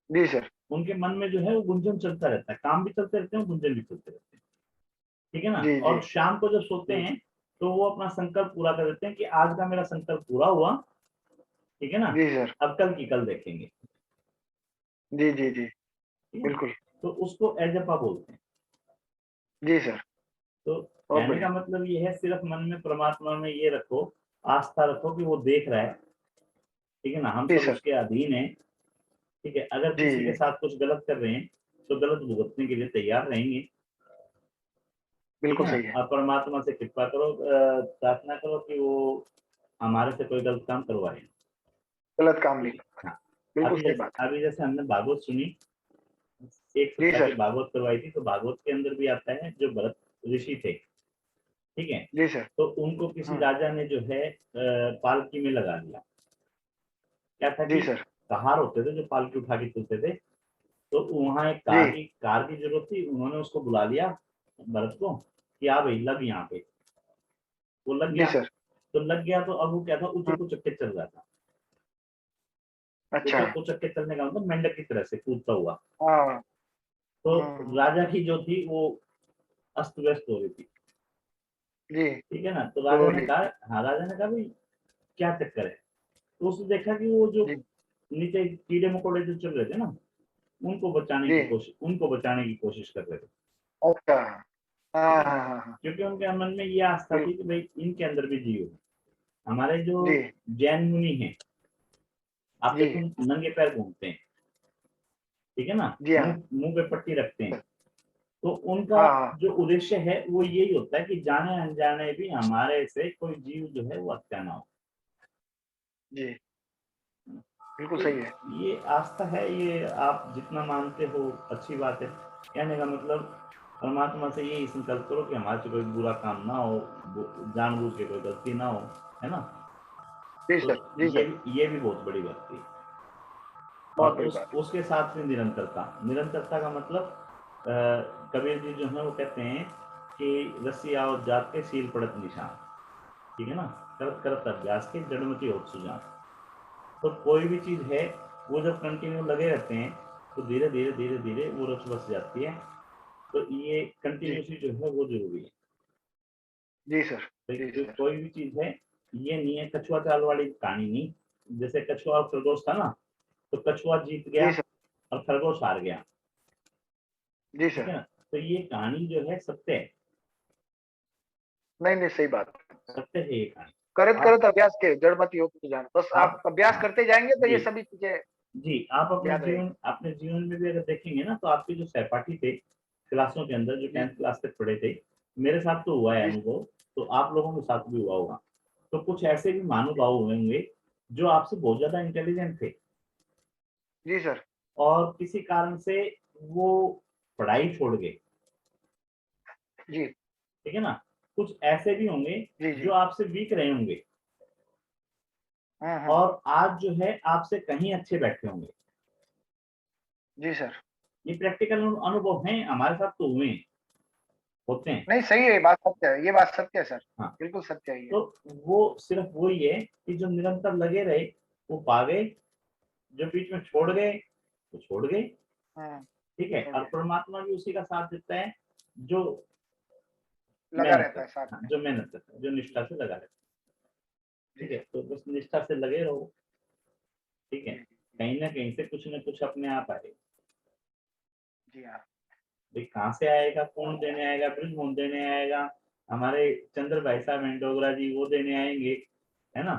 जी सर। उनके मन में जो है वो गुंजन चलता रहता है, काम भी चलते रहते हैं, गुंजन भी चलते रहते हैं। ठीक है ना। जी जी और शाम को जब सोते जी। हैं तो वो अपना संकल्प पूरा कर देते हैं कि आज का मेरा संकल्प पूरा हुआ। ठीक है ना। जी सर। अब कल की कल देखेंगे। जी जी जी। ठीक है। बिल्कुल। तो उसको एजपा बोलते हैं। जी सर। तो बहुत कहने का बढ़िया। मतलब ये है, सिर्फ मन में परमात्मा में ये रखो, आस्था रखो कि वो देख रहा है। ठीक है ना। हम जी सब सर। उसके अधीन हैं। ठीक है। अगर जी किसी के जी। साथ कुछ गलत कर रहे हैं तो गलत भुगतने के लिए तैयार रहेंगे। ठीक बिल्कुल है ना। सही है। और परमात्मा से कृपा करो, प्रार्थना करो कि वो हमारे से कोई गलत काम करवाए। गलत काम नहीं। ठीक है। हाँ। बिल्कुल सही बात है। अभी जैसे हमने भागवत सुनी, एक जी सप्ताह की सर। भागवत करवाई थी, तो भागवत के अंदर भी आता है जो भरत ऋषि थे। ठीक है। जी सर। तो उनको किसी राजा ने जो है पालकी में लगा दिया। क्या था जी कि सर। कहार होते थे जो पालकी उठा के चलते थे, तो वहां एक जी कार की जरूरत थी। उन्होंने उसको बुला लिया भरत को कि आ भाई लग यहाँ पे। वो लग जी गया। सर। तो लग गया तो अब वो क्या था, ऊंचे को चक्के चल रहा था। अच्छा। ऊंचे को चक्के चलने का मतलब मेंढक की तरह से कूदता हुआ। हाँ। तो राजा की जो थी वो अस्त व्यस्त हो रही थी। जी। ठीक है ना। तो राजा ने गोली। कहा, हाँ, राजा ने कहा भाई क्या चक्कर है। तो उसने देखा कि वो जो जी नीचे कीड़े मकोड़े जो चल रहे थे ना, जी। उनको बचाने की कोशिश कर रहे थे। अच्छा। ठीक हाँ है ना। हाँ हाँ हाँ। क्योंकि उनके मन में ये आस्था थी बिल्कुल। कि भाई इनके अंदर भी जीव है। हमारे जो जी जैन मुनि हैं, आप जी देखो नंगे पैर घूमते हैं। ठीक है ना। जी हाँ। मुंह मुंह पे पट्टी रखते हैं। तो उनका हाँ। जो उद्देश्य है वो यही होता है कि जाने अनजाने भी हमारे से कोई जीव जो है वो हत्या ना हो। जी बिल्कुल तो सही है। ये आस्था है, ये आप जितना मानते हो अच्छी बात है। कहने का मतलब परमात्मा से यही संकल्प करो कि हमारे से कोई बुरा काम ना हो, जानबूझ के कोई गलती ना हो, है ना। जी तो सर, जी सर, ये भी बहुत बड़ी भक्ति है। बहुत और बड़ी बात। उसके साथ में निरंतरता का मतलब कबीर जी जो है वो कहते हैं कि रस्सी आवत जात के सील पड़त निशान, ठीक है ना, करत करत अभ्यास के जड़मती होत सुजान। तो कोई भी चीज है वो जब कंटिन्यू लगे रहते हैं तो धीरे धीरे धीरे धीरे वो रच बस जाती है। तो ये कंटिन्यूटी जो है वो जरूरी है। जी सर, जी तो सर। कोई भी चीज है, ये नहीं है कछुआ चाल वाली कहानी नहीं। जैसे कछुआ और खरगोश था ना, तो कछुआ जीत गया जी सर, और खरगोश हार गया, जी ठीक है सर। ना। तो ये कहानी जो है सत्य है, नहीं नहीं, सही बात। सत्य है ये कहानी। करत आप करत अभ्यास के जड़ मत योग की जान, बस आप अभ्यास हाँ, करते जाएंगे तो ये जी सभी चीजें जी, आप याद रहेगी। अपने जीवन में भी अगर देखेंगे ना, तो आपके जो सहपाठी थे क्लासों के अंदर, जो जी 10th क्लास तक पढ़े थे, मेरे साथ तो हुआ है जी अनुभव, तो आप लोगों के साथ भी हुआ होगा। तो कुछ ऐसे भी महानुभाव हुए होंगे जो आपसे बहुत ज्यादा इंटेलिजेंट थे, जी सर। और किसी कारण से वो पढ़ाई छोड़ गए, जी ठीक है ना। कुछ ऐसे भी होंगे जी जी। जो आपसे वीक रहे होंगे हम्म। और आज जो है आपसे कहीं अच्छे बैठे होंगे। जी सर। ये प्रैक्टिकल अनुभव हैं, हमारे साथ तो हुए हैं, होते हैं। नहीं सही है, ये बात सत्य है, ये बात सत्य है सर, हाँ, बिल्कुल सत्य है ये। तो वो सिर्फ वही है कि जो निरंतर लगे रहे वो पा गए, जो बीच में छोड़ गए वो छोड़ गए, हम्म, ठीक है। छोड़ और दिया। परमात्मा भी उसी का साथ देता है जो लगा मेहनत रहता है करता साथ है, में। जो मेहनत करता है, जो निष्ठा से लगा रहता है, जी ठीक है। सर। तो बस निष्ठा से लगे रहो, ठीक है। जी कहीं ना कहीं से कुछ ना कुछ अपने आप आएगा। जी हाँ। भाई कहाँ से आएगा, कौन देने आएगा, ब्रिजमोहन देने आएगा, हमारे चंद्र भाई साहब हैं डोगरा जी, वो देने आएंगे, है ना।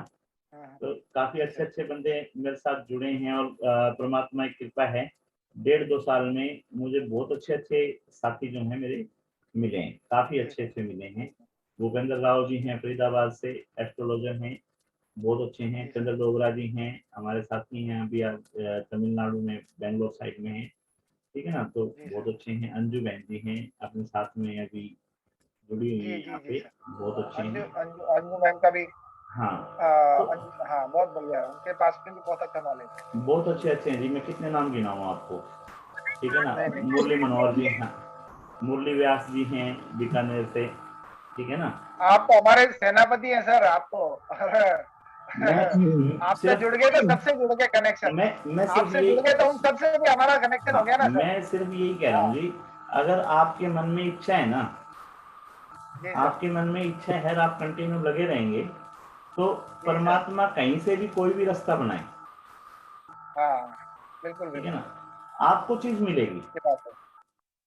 तो काफी जी अच्छे सर। अच्छे बंदे मेरे साथ जुड़े हैं, और परमात्मा की कृपा है, 1.5-2 साल में मुझे बहुत अच्छे अच्छे साथी जो हैं मेरे मिले हैं, काफी जी अच्छे सर। अच्छे मिले हैं। भूपेंद्र राव जी हैं फरीदाबाद से, एस्ट्रोलॉजर हैं, बहुत अच्छे हैं। जी सर। चंद्र डोगरा जी हैं, हमारे साथी हैं, अभी तमिलनाडु में बेंगलोर साइड में हैं, ठीक है ना। तो जी बहुत सर। अच्छे हैं। अंजू बहन जी हैं अपने साथ में अभी जुड़ी हुई जी है जी यहाँ जी पे, सर। बहुत अच्छे अंजू हैं। अंजू अंजू मैम का भी हाँ, तो हाँ बहुत बढ़िया है, उनके पास में भी बहुत अच्छा नॉलेज है। बहुत अच्छे अच्छे हैं जी, मैं कितने नाम गिनाऊँ आपको, ठीक है ना। नहीं नहीं, मुरली मनोहर जी हैं, मुरली व्यास जी हैं बीकानेर से, ठीक है ना। आप तो हमारे सेनापति हैं सर, आप तो मैं आपसे जुड़ सिर्फ गए तो सबसे जुड़ गए कनेक्शन। मैं सिर्फ आपसे ये, जुड़ गए तो उन सबसे भी हमारा कनेक्शन हाँ, हो गया ना सर। मैं सिर्फ यही कह रहा हाँ हूँ जी, अगर आपके मन में इच्छा है ना, जी सर। आपके मन में इच्छा है और आप कंटिन्यू लगे रहेंगे, तो जी सर। परमात्मा कहीं से भी कोई भी रास्ता बनाए, हाँ बिल्कुल ठीक है बिल्कुल, ना, आपको चीज मिलेगी, ये बात है।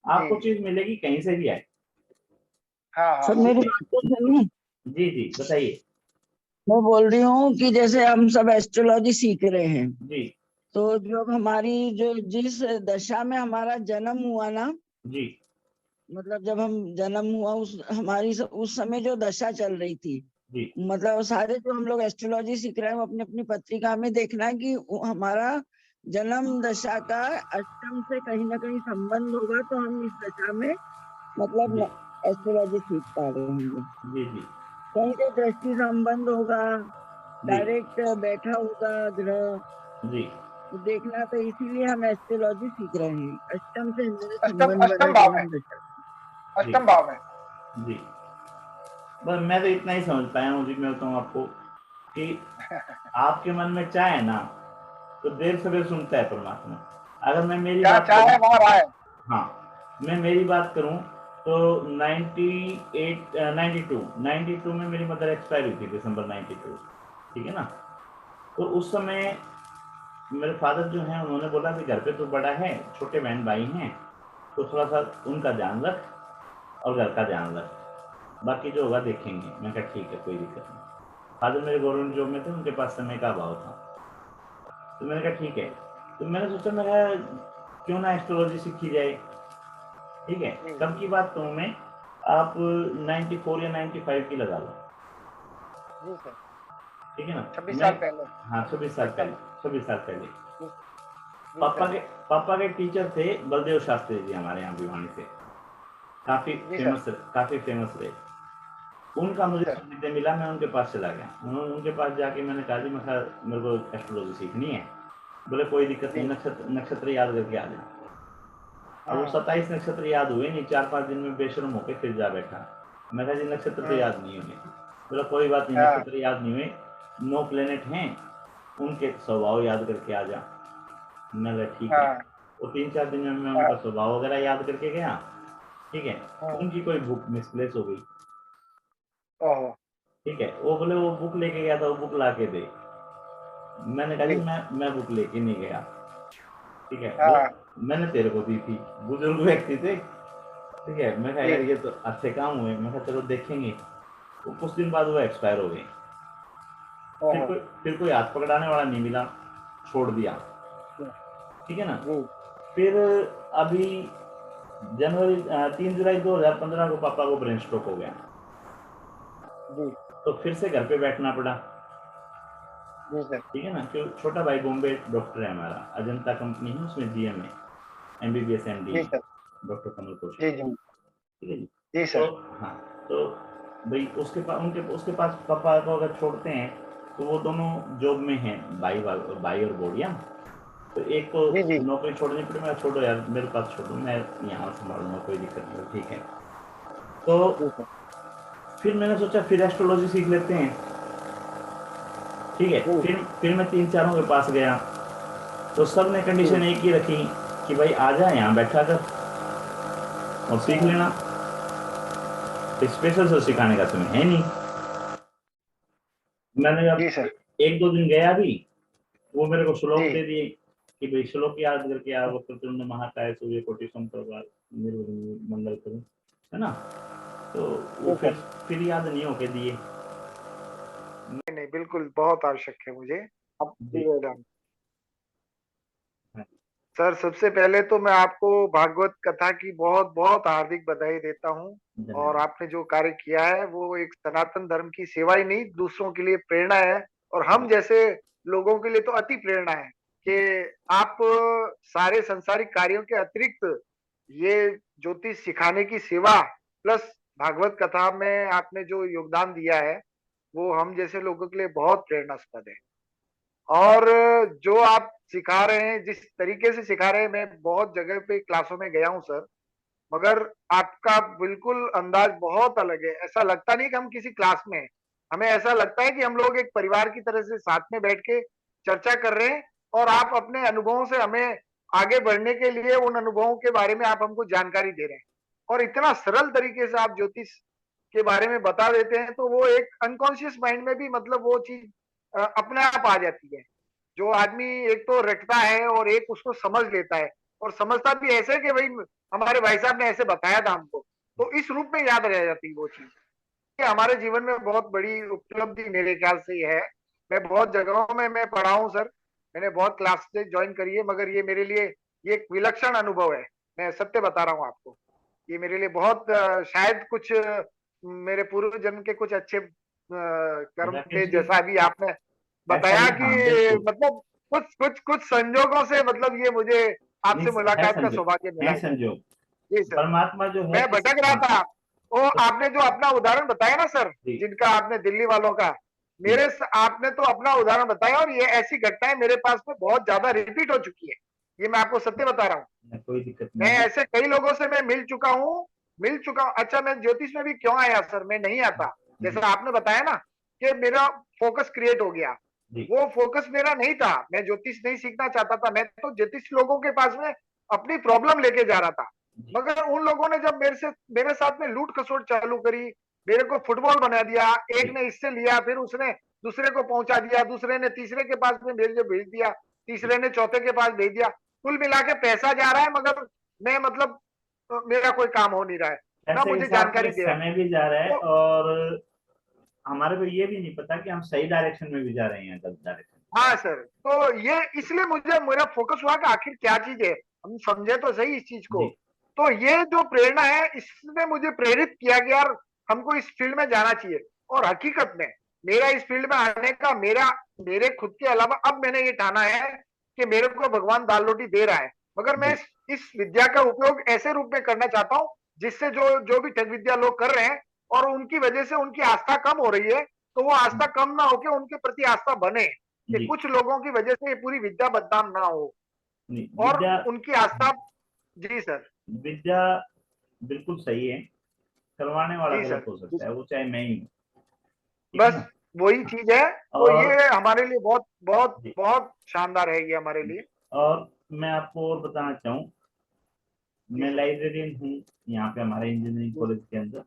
आपको जी चीज मिलेगी कहीं से भी आए, हाँ हाँ सर हाँ। ठीक मेरी है। बात तो सुनिए। जी जी बताइए। मैं बोल रही हूँ कि जैसे हम सब एस्ट्रोलॉजी सीख रहे हैं, जी तो जब हमारी जो जिस दशा में हमारा जन्म हुआ ना, जी मतलब जब हम जन्म हुआ उस समय जो दशा चल रही थी, जी मतलब सारे जो हम लोग एस्ट्रोलॉजी सीख रहे हैं वो अपनी अपनी पत्रिका में देखना है कि हमारा जन्म दशा का अष्टम से कहीं ना कहीं संबंध होगा, तो हम इस दशा में मतलब जी एस्ट्रोलॉजी सीख पा रहे होंगे। जी जी कहीं से दृष्टि संबंध होगा, जी डायरेक्ट बैठा होगा ग्रह, जी तो देखना, तो इसीलिए हम एस्ट्रोलॉजी सीख रहे हैं, अष्टम से हमारा अष्टम संबंध बना अष्टम भाव में, जन्म दशा। जी अष्टम भाव में। जी। बस मैं तो इतना ही समझ पाया हूँ जी, मैं बताऊँ आपको कि आपके मन में चाहे ना, तो देर सवेर सुनता है परमात्मा। अगर मैं मेरी जहाँ बात चाहे करूँ, वहाँ राय। हाँ, मैं मेरी बात करूँ तो 92 में मेरी मदर एक्सपायर हुई थी, दिसंबर 92, ठीक है ना। तो उस समय मेरे फादर जो हैं उन्होंने बोला कि घर पे तो बड़ा है, छोटे बहन भाई हैं, तो थोड़ा सा उनका ध्यान रख और घर का ध्यान रख, बाकी जो होगा देखेंगे। मैं कहा ठीक है, कोई दिक्कत नहीं। फादर मेरे गवर्नमेंट जॉब में थे, उनके पास समय का अभाव था, तो मैंने कहा ठीक है। तो मैंने सोचा, मैं क्यों ना एस्ट्रोलॉजी सीखी जाए, ठीक है, जी। कब की बात कहूँ मैं, आप 94 या 95 की लगा लो, जी सर, ठीक है ना। 26 मैं साल पहले। हाँ 26 साल पहले, 26 साल पहले जी पापा सर। के पापा के टीचर थे बलदेव शास्त्री जी, हमारे यहाँ भिवानी से, काफी जी फेमस रहे। उनका मुझे सर। सानिध्य मिला, मैं उनके पास चला गया। उनके पास जाके मैंने कहा जी मेरे को एस्ट्रोलॉजी सीखनी है। बोले कोई दिक्कत नहीं, जी। नक्षत्र याद करके आ जाना। अब वो हाँ 27 नक्षत्र याद हुए नहीं, 4-5 दिन में बेशर्म होके फिर जा बैठा। मैं कहा जी नक्षत्र तो याद नहीं हुए। बोला कोई बात नहीं, हाँ नक्षत्र याद नहीं हुए, 9 प्लेनेट हैं, उनके स्वभाव याद करके आ जा। मैं कहा ठीक है। हाँ वो 3-4 दिन में मैं हाँ उनका स्वभाव वगैरह याद करके गया, ठीक है। हाँ। उनकी कोई बुक मिसप्लेस हो गई, ओहो। ठीक है। वो बोले वो बुक लेके गया था, वो बुक ला के दे। मैंने कहा जी जी। मैं बुक लेके नहीं गया, ठीक है। बोला हाँ मैंने तेरे को दी थी, बुजुर्ग व्यक्ति थे, ठीक है। मैं कहा जी। यार ये तो अच्छे काम हुए, मैं कहा चलो देखेंगे। वो कुछ दिन बाद वो एक्सपायर हो गए। ओहो। फिर कोई हाथ पकड़ाने वाला नहीं मिला, छोड़ दिया, जी। ठीक है ना। जी। फिर अभी 3 जुलाई 2015 को पापा को ब्रेन स्ट्रोक हो गया, जी। तो फिर से घर पे बैठना पड़ा, जी सर। ठीक है ना। क्यों, छोटा भाई बॉम्बे डॉक्टर है हमारा, अजंता कंपनी है, उसमें जीएम है, एमबीबीएस एमडी जी है, सर। डॉक्टर कमल कौशिक, जी जी। ठीक है जी। जी तो सर। हाँ, तो भाई उसके पास पापा को अगर छोड़ते हैं तो वो दोनों जॉब में हैं, भाई और बोडिया। तो एक को जी जी। नौकरी छोड़नी पड़ी, मैं छोड़ो यार मेरे पास छोड़ो, मैं यहाँ संभालूंगा, कोई दिक्कत नहीं, ठीक है। तो जी सर। फिर मैंने सोचा फिर एस्ट्रोलॉजी सीख लेते हैं, ठीक है। जी। फिर मैं 3-4 के पास गया, तो सब ने कंडीशन एक ही रखी कि भाई आ जा यहाँ बैठा कर और सीख लेना, स्पेशल से सिखाने का समय है नहीं। मैंने जब जी सर। 1-2 दिन गया भी, वो मेरे को श्लोक जी। दे दिए कि भाई श्लोक याद करके आ, वक्रतुंड महाकाय सूर्य कोटि समप्रभा निर्विघ्नं मंगल करूं, है ना। तो वो जी सर। फिर याद नहीं होके दिए। नहीं नहीं, बिल्कुल बहुत आवश्यक है मुझे अब जी। ये जानना। हाँ, सर सबसे पहले तो मैं आपको भागवत कथा की बहुत बहुत हार्दिक बधाई देता हूँ। और धन्यवाद। आपने जो कार्य किया है वो एक सनातन धर्म की सेवा ही नहीं, दूसरों के लिए प्रेरणा है। और हम जैसे लोगों के लिए तो अति प्रेरणा है कि आप सारे संसारिक कार्यों के अतिरिक्त ये ज्योतिष सिखाने की सेवा प्लस भागवत कथा में आपने जो योगदान दिया है वो हम जैसे लोगों के लिए बहुत प्रेरणास्पद है। और जो आप सिखा रहे हैं, जिस तरीके से सिखा रहे हैं, मैं बहुत जगह पे क्लासों में गया हूँ सर, मगर आपका बिल्कुल अंदाज बहुत अलग है। ऐसा लगता नहीं कि हम किसी क्लास में हैं। हमें ऐसा लगता है कि हम लोग एक परिवार की तरह से साथ में बैठ के चर्चा कर रहे हैं और आप अपने अनुभवों से हमें आगे बढ़ने के लिए उन अनुभवों के बारे में आप हमको जानकारी दे रहे हैं। और इतना सरल तरीके से आप ज्योतिष के बारे में बता देते हैं तो वो एक अनकॉन्शियस माइंड में भी मतलब वो चीज अपने आप आ जाती है। जो आदमी एक तो रटता है और एक उसको समझ लेता है और समझता भी ऐसे कि भाई हमारे भाई साहब ने ऐसे बताया था हमको, तो इस रूप में याद रह जाती है वो चीज। ये हमारे जीवन में बहुत बड़ी उपलब्धि मेरे ख्याल से ये है। मैं बहुत जगहों में मैं पढ़ा हूँ सर, मैंने बहुत क्लासेस ज्वाइन करी है, मगर ये मेरे लिए ये एक विलक्षण अनुभव है। मैं सत्य बता रहा हूँ आपको, ये मेरे लिए बहुत शायद कुछ मेरे पूर्व जन्म के कुछ अच्छे कर्म थे, राकेश जी, जैसा अभी आपने ऐसा बताया ही, कि हाँ बिल्कुल। मतलब कुछ संजोगों से मतलब ये मुझे आपसे है मुलाकात का संजोग, सौभाग्य मिला है है सर। संजोग, जी सर। परमात्मा जो है मैं भटक रहा हाँ, था। वो तो आपने जो अपना उदाहरण बताया ना सर, जी जिनका आपने दिल्ली वालों का, जी आपने तो अपना उदाहरण बताया और ये ऐसी घटनाएं मेरे पास में बहुत ज्यादा रिपीट हो चुकी है। ये मैं आपको सत्य बता रहा हूँ। कोई दिक्कत मैं नहीं है। ऐसे कई लोगों से मैं मिल चुका हूँ। अच्छा, मैं ज्योतिष में भी क्यों आया सर, मैं नहीं आता, जी जैसा आपने बताया ना कि मेरा फोकस क्रिएट हो गया। जी वो फोकस मेरा नहीं था, मैं ज्योतिष नहीं सीखना चाहता था, मैं तो ज्योतिष लोगों के पास में अपनी प्रॉब्लम लेके जा रहा था। जी मगर उन लोगों ने जब मेरे साथ में लूट खसोट चालू करी, मेरे को फुटबॉल बना दिया, एक जी ने इससे लिया, फिर उसने दूसरे को पहुंचा दिया, दूसरे ने तीसरे के पास में भेज दिया, तीसरे ने चौथे के पास भेज दिया। कुल मिला के पैसा जा रहा है, मगर मैं मतलब मेरा कोई काम हो नहीं रहा है ना, पैसे के मुझे साथ में जानकारी दे रहा है। समय भी जा रहा है, तो और हमारे को ये भी नहीं पता कि हम सही डायरेक्शन में भी जा रहे हैं, गलत डायरेक्शन में जा हाँ रहे हैं। सर, तो ये इसलिए मुझे मेरा फोकस हुआ कि आखिर क्या चीज है, हम समझे तो सही इस चीज को। जी तो ये जो प्रेरणा है, इसने मुझे प्रेरित किया कि यार हमको इस फील्ड में जाना चाहिए। और हकीकत में मेरा इस फील्ड में आने का मेरे खुद के अलावा अब मैंने ये ठाना है कि मेरे को भगवान दाल रोटी दे रहा है, मगर मैं इस विद्या का उपयोग ऐसे रूप में करना चाहता हूँ जिससे जो भी ठग विद्या लोग कर रहे हैं और उनकी वजह से उनकी आस्था कम हो रही है, तो वो आस्था कम ना होके उनके प्रति आस्था बने, कि जी। कुछ लोगों की वजह से ये पूरी विद्या बदनाम ना हो नहीं, और विद्या उनकी आस्था। जी सर। विद्या बिल्कुल सही है, करवाने वाला जी गलत सर। हो सकता है, वो चाहे मैं ही हूँ, ठीक है बस ना। वही चीज है, तो और ये हमारे लिए बहुत बहुत जी, बहुत शानदार है ये हमारे लिए। और मैं आपको और बताना चाहूँ, जी मैं सर। लाइब्रेरियन हूँ यहाँ पे हमारे इंजीनियरिंग कॉलेज के अंदर,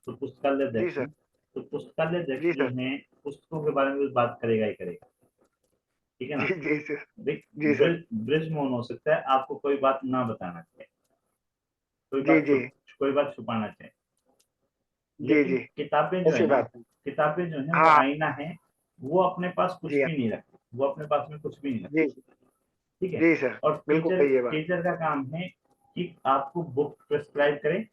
तो पुस्तकालय जी अध्यक्ष सर। हूँ। तो पुस्तकालय अध्यक्ष जी जो सर। है पुस्तकों के बारे में कुछ बात करेगा ही करेगा, ठीक है ना। जी जी सर। देख, जी सर। ब्रिज मौन हो सकता है, आपको कोई बात ना बताना चाहिए, जी जी। कोई बात छुपाना चाहिए, जी लेकिन जी। किताबें जो है ऐसी ना, बात है। किताबें जो है वो हाँ। आईना है, वो अपने पास कुछ जी हाँ। भी नहीं रखती, वो अपने पास में कुछ भी नहीं रखती, जी ठीक है। जी सर। और बिल्कुल टीचर सही है बात। टीचर का काम है कि आपको बुक प्रिस्क्राइब करे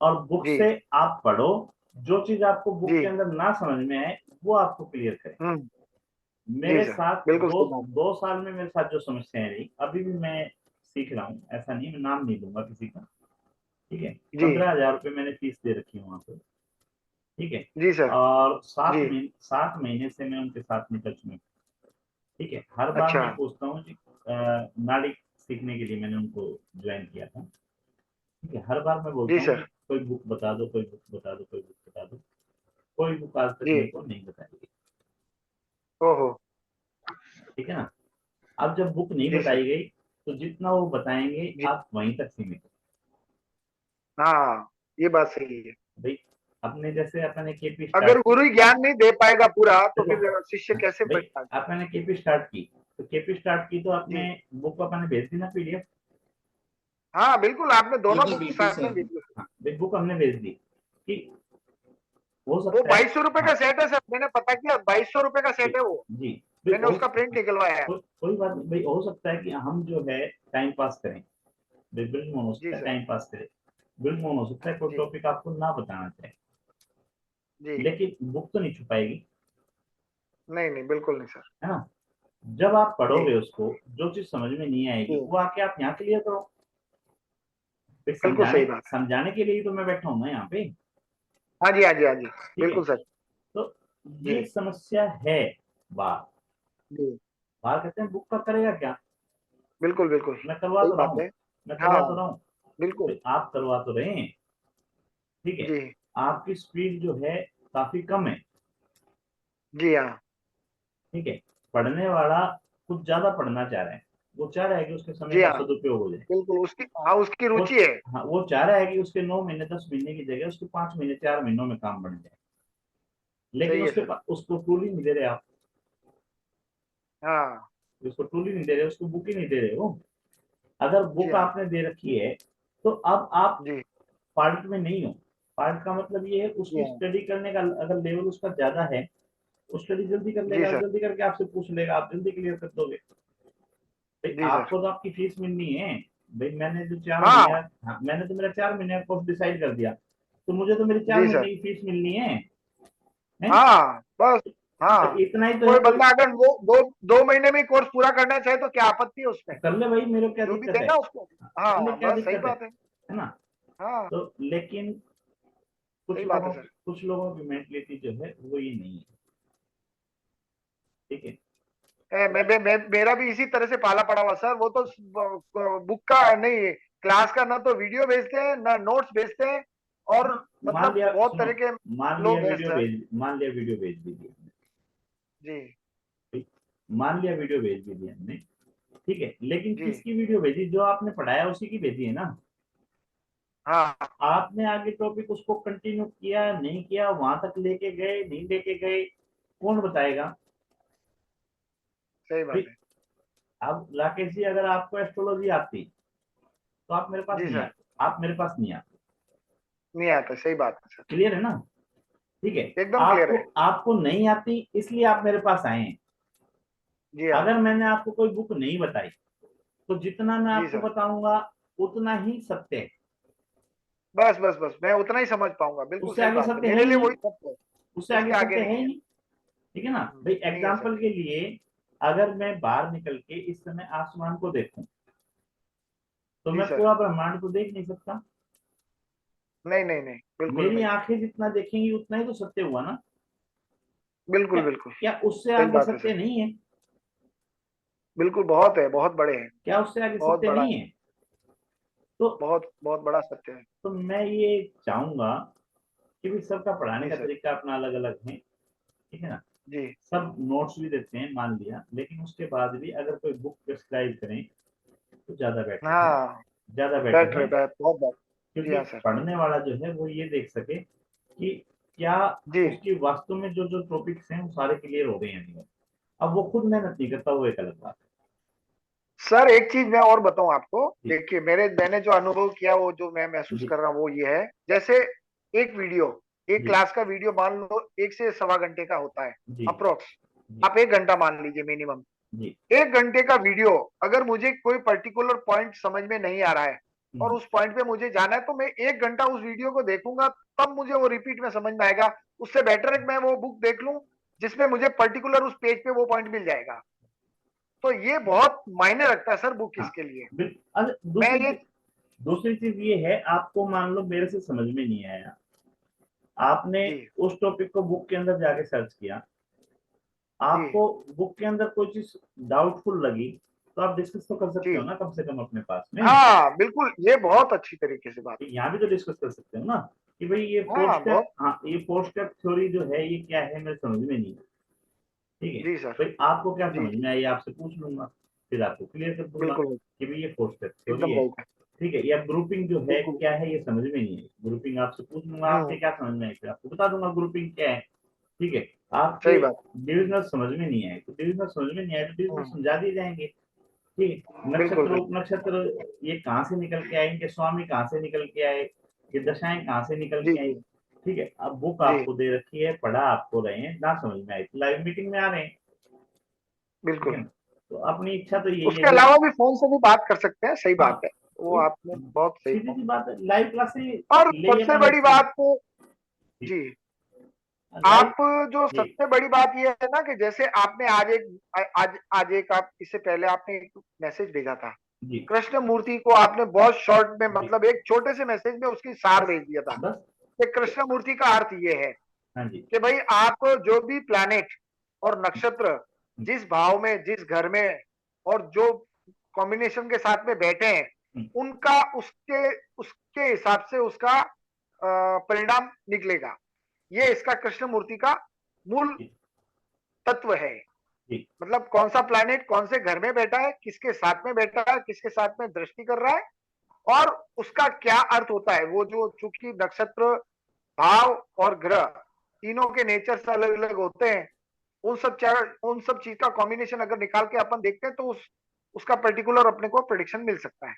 और बुक जी से आप पढ़ो, जो चीज आपको बुक जी। के अंदर ना समझ में आए वो आपको क्लियर करे। हम्म। जी मेरे सर। साथ बिल्कुल दो सही बात है। 2 साल में मेरे साथ जो समस्याएं रही, अभी भी मैं सीख रहा हूँ, ऐसा नहीं, मैं नाम नहीं दूंगा किसी का, ठीक है। जी 15,000 रुपये मैंने फीस दे रखी है वहां पे, ठीक है। जी सर। और जी। 7 महीने से मैं उनके साथ में टच में हूँ, ठीक है। हर बार अच्छा। मैं पूछता हूँ कि नाड़ी सीखने के लिए मैंने उनको ज्वाइन किया था, ठीक है। हर बार मैं जी बोलता हूँ कि सर। कोई बुक बता दो, कोई बुक बता दो, कोई बुक बता दो, कोई बुक आज तक जी। मेरे को नहीं बताई, ओहो। ठीक है ना। अब जब बुक नहीं जी सर। बताई गई तो जितना वो बताएंगे जी। आप वहीं तक सीमित हो। हाँ, ये बात सही है। भाई अपने जैसे अपने केपी अगर स्टार्ट की, गुरु ज्ञान नहीं दे पाएगा पूरा तो देखो फिर शिष्य कैसे भाई बढ़ पाएगा। अपने केपी स्टार्ट की, तो केपी स्टार्ट की तो जी। आपने बुक अपने भेज दी ना, पीडीएफ। हाँ बिल्कुल, आपने दोनों बिल्कुल बुक बिल्कुल साथ में सर। भेजी। हाँ भाई बुक हमने भेज दी कि हो वो सकता है। 2200 रुपए का हाँ सेट है सर, मैंने पता किया, 2200 रुपए का जी सेट है वो। जी भाई मैंने उसका प्रिंट निकलवाया है। कोई बात नहीं भाई, हो सकता है कि हम जो है टाइम पास करें, बिल्कुल हो जी सकता है सर। टाइम पास करें, बिल्कुल हो सकता है कोई जी टॉपिक आपको ना बताना चाहे, जी। लेकिन बुक तो नहीं छुपाएगी, नहीं नहीं, बिल्कुल नहीं सर। है ना। जब आप जी पढ़ोगे उसको, जो चीज समझ में नहीं आएगी जी। वो आके आप यहाँ क्लियर करो। भाई बिल्कुल समझाने सही बात है। समझाने के लिए ही तो मैं बैठा हूँ ना यहाँ पे, हाँ जी हाँ जी हाँ जी। ठीक है। बिल्कुल सर। तो जी ये समस्या है। बात जी। बात कहते हैं बुक का करेगा क्या, बिल्कुल बिल्कुल मैं करवा सही तो रहा बात हूँ, है। मैं हाँ करवा तो रहा हूँ, बिल्कुल। तो आप करवा तो रहे हैं, ठीक है। जी आपकी स्पीड जो है काफी कम है, जी हाँ। ठीक है। पढ़ने वाला कुछ ज्यादा पढ़ना चाह रहा है, वो चाह रहा है कि उसके समय जी का हाँ। सदुपयोग हो जाए, बिल्कुल उसकी, हाँ उसकी वो रुचि है। हाँ वो चाह रहा है कि उसके 9 महीने 10 महीने की जगह उसके 5 महीने 4 महीनों में काम बन जाए, लेकिन सही है उसके सर। पास उसको टूल ही नहीं दे रहे आप, हाँ। उसको टूल ही नहीं दे रहे, उसको बुक ही नहीं दे रहे हो। अगर जी बुक हाँ। आपने दे रखी है तो अब आप जी पार्ट में नहीं हो। पार्ट का मतलब ये है जी उसकी हाँ। स्टडी करने का अगर लेवल उसका ज्यादा है, वो स्टडी जल्दी कर जी लेगा, सर। जल्दी करके आपसे पूछ लेगा, आप जल्दी क्लियर कर दोगे। भाई जी सर। आपको तो आपकी फीस मिलनी है, भाई मैंने जो 4 महीने, हाँ। हाँ, मैंने तो मेरा 4 महीने का कोर्स डिसाइड कर दिया, तो मुझे तो मेरी चार जी महीने सर। की फीस मिलनी है। हाँ बस। हाँ, तो इतना ही तो कोई है, कोई बंदा अगर वो दो महीने में कोर्स पूरा करना चाहे तो क्या आपत्ति है उसमें, कर ले भाई, मेरे को क्या जो भी दिक्कत है, देना उसको। कर ले हाँ क्या बस सही दिक्कत बात है। है ना। हाँ तो लेकिन सही बात है सर। कुछ लोगों की मेंटलिटी जो है वो ये नहीं है, ठीक है। मेरा भी इसी तरह से पाला पड़ा हुआ सर, वो तो बुक का नहीं, क्लास का ना तो वीडियो भेजते हैं ना नोट्स भेजते हैं, और मान मतलब लिया, बहुत सुनो, तरह के मान लिया लोग हैं वीडियो सर। भेज मान लिया वीडियो भेज दी थी हमने, जी ठीक? मान लिया वीडियो भेज दी थी हमने, ठीक है, लेकिन जी। किसकी वीडियो भेजी, जो आपने पढ़ाया उसी की भेजी है ना। हाँ आपने आगे टॉपिक उसको कंटिन्यू किया नहीं किया, वहां तक लेके गए नहीं लेके गए, कौन बताएगा। सही बात भाई है। अब राकेश जी अगर आपको एस्ट्रोलॉजी आती तो आप मेरे पास जी नहीं सर। आते, आप मेरे पास नहीं आते, नहीं आता, सही बात है सर। क्लियर है ना, ठीक है। एकदम क्लियर आपको है। आपको नहीं आती इसलिए आप मेरे पास आए हैं। जी हाँ। अगर मैंने आपको कोई बुक नहीं बताई तो जितना मैं जी आपको सर। बताऊंगा उतना ही सत्य है, बस बस बस मैं उतना ही समझ पाऊंगा, बिल्कुल उससे सही आगे बात है, सत्य है मेरे ही लिए नहीं, वही सत्य है। उससे आगे उसके आगे सत्य है नहीं ही है। नहीं। ठीक है ना भाई, नहीं है एग्जाम्पल सर। के लिए अगर मैं बाहर निकल के इस समय आसमान को देखूं तो जी मैं सर। पूरा ब्रह्मांड को देख नहीं सकता। नहीं नहीं नहीं, बिल्कुल मेरी नहीं। आंखें जितना देखेंगी उतना ही तो सत्य हुआ ना। बिल्कुल क्या बिल्कुल क्या उससे सही आगे बात है सत्य सर। नहीं है? बिल्कुल, बहुत है, बहुत बड़े हैं। क्या उससे आगे बहुत सत्य बड़ा नहीं है। है? तो बहुत बहुत बड़ा सत्य है। तो मैं ये चाहूंगा कि भी सबका पढ़ाने जी का सर। तरीका अपना अलग अलग है। ठीक है ना, जी सब नोट्स भी देते हैं मान लिया, लेकिन उसके बाद भी अगर कोई बुक प्रिस्क्राइब करें तो ज्यादा बेटर है, हाँ, ज्यादा बेटर बैठ है। रहे बैठ बहुत बात। जी क्योंकि हाँ सर। पढ़ने वाला जो है वो ये देख सके कि क्या जी उसकी वास्तव में जो जो टॉपिक्स हैं वो सारे क्लियर हो गए हैं नहीं। अब वो खुद मेहनत नहीं करता, वो एक अलग बात सर, एक चीज मैं और बताऊं आपको, है। देखिए मैंने जो अनुभव किया, वो जो मैं महसूस जी कर रहा हूँ वो ये है, जैसे एक वीडियो, एक जी क्लास का वीडियो मान लो 1 से 1.25 घंटे का होता है जी अप्रोक्स। जी आप 1 घंटा मान लीजिए मिनिमम। जी 1 घंटे का वीडियो, अगर मुझे कोई पर्टिकुलर पॉइंट समझ में नहीं आ रहा है और उस पॉइंट पे मुझे जाना है, तो मैं 1 घंटा उस वीडियो को देखूंगा, तब मुझे वो रिपीट में समझ में आएगा। उससे बेटर है कि मैं वो बुक देख लूं जिसमें मुझे पर्टिकुलर उस पेज पे वो पॉइंट मिल जाएगा। तो ये बहुत मायने रखता है सर बुक हाँ इसके लिए। अरे मैं ये दूसरी चीज ये है, आपको मान लो मेरे से समझ में नहीं आया, आपने जी उस टॉपिक को बुक के अंदर जाके सर्च किया, जी आपको बुक के अंदर कोई चीज डाउटफुल लगी तो आप डिस्कस तो कर सकते जी हो ना, कम से कम अपने पास में। हाँ बिल्कुल, ये बहुत अच्छी तरीके से बात। यहाँ भी तो डिस्कस कर सकते हो ना कि भाई ये फोर हाँ स्टेप, बहुत। हाँ ये फोर स्टेप थ्योरी जो है ये क्या है, मेरे समझ में नहीं है। ठीक है जी सर। भाई, आपको क्या जी समझ में आई आपसे पूछ लूंगा, फिर आपको क्लियर कर दूंगा बिल्कुल कि भाई ये फोर स्टेप थ्योरी एकदम है। राइट है। ठीक है, या ग्रुपिंग जो है बिल्कुल। क्या है ये समझ में नहीं है, ग्रुपिंग आपसे पूछ लूंगा आपके हम्म, क्या समझ में आई, फिर आपको बता दूंगा ग्रुपिंग क्या है। ठीक है, आपके सही बात। डिविजनल समझ में नहीं आए तो डिविजनल समझ में नहीं आए तो डिविजनल हम्म, समझा दिए जाएंगे। ठीक है, बिल्कुल नक्षत्र बिल्कुल। उपनक्षत्र ये कहाँ से निकल के आए, इनके स्वामी कहाँ से निकल के आए, ये दशाएं कहाँ से निकल जी के आई। जी ठीक है, अब बुक जी आपको दे रखी है, पढ़ा आपको रहे हैं, ना समझ में आई तो लाइव मीटिंग में आ रहे हैं। ठीक है बिल्कुल। ना, तो अपनी इच्छा तो यही है उसके जो, अलावा भी फोन से भी बात कर सकते हैं, सही हाँ बात है। वो कोई आपने बहुत सही सीधी कहा। सी बात है, लाइव क्लासेस और ले सबसे अपन बड़ी एक्सपीरियंस। बात तो जी, लाइव आप जो जी सबसे बड़ी बात ये है ना कि जैसे आपने आज एक आप इससे पहले आपने एक मैसेज भेजा था जी कृष्ण मूर्ति को, आपने बहुत शॉर्ट में, जी मतलब एक छोटे से मैसेज में उसकी सार बस भेज दिया था बस कि कृष्ण मूर्ति का अर्थ ये है हाँ जी कि भाई आप जो भी प्लैनेट और नक्षत्र जिस भाव में, जिस घर में और जो कॉम्बिनेशन के साथ में बैठे हैं, उनका उसके उसके हिसाब से उसका परिणाम निकलेगा। ये इसका कृष्ण मूर्ति का मूल जी तत्व है। जी मतलब कौन सा प्लैनेट कौन से घर में बैठा है, किसके साथ में बैठा है, किसके साथ में दृष्टि कर रहा है, और उसका क्या अर्थ होता है। वो जो चूंकि नक्षत्र, भाव और ग्रह तीनों के नेचर से अलग अलग होते हैं, उन सब चीज का कॉम्बिनेशन अगर निकाल के अपन देखते हैं तो उसका पर्टिकुलर अपने को प्रेडिक्शन मिल सकता है।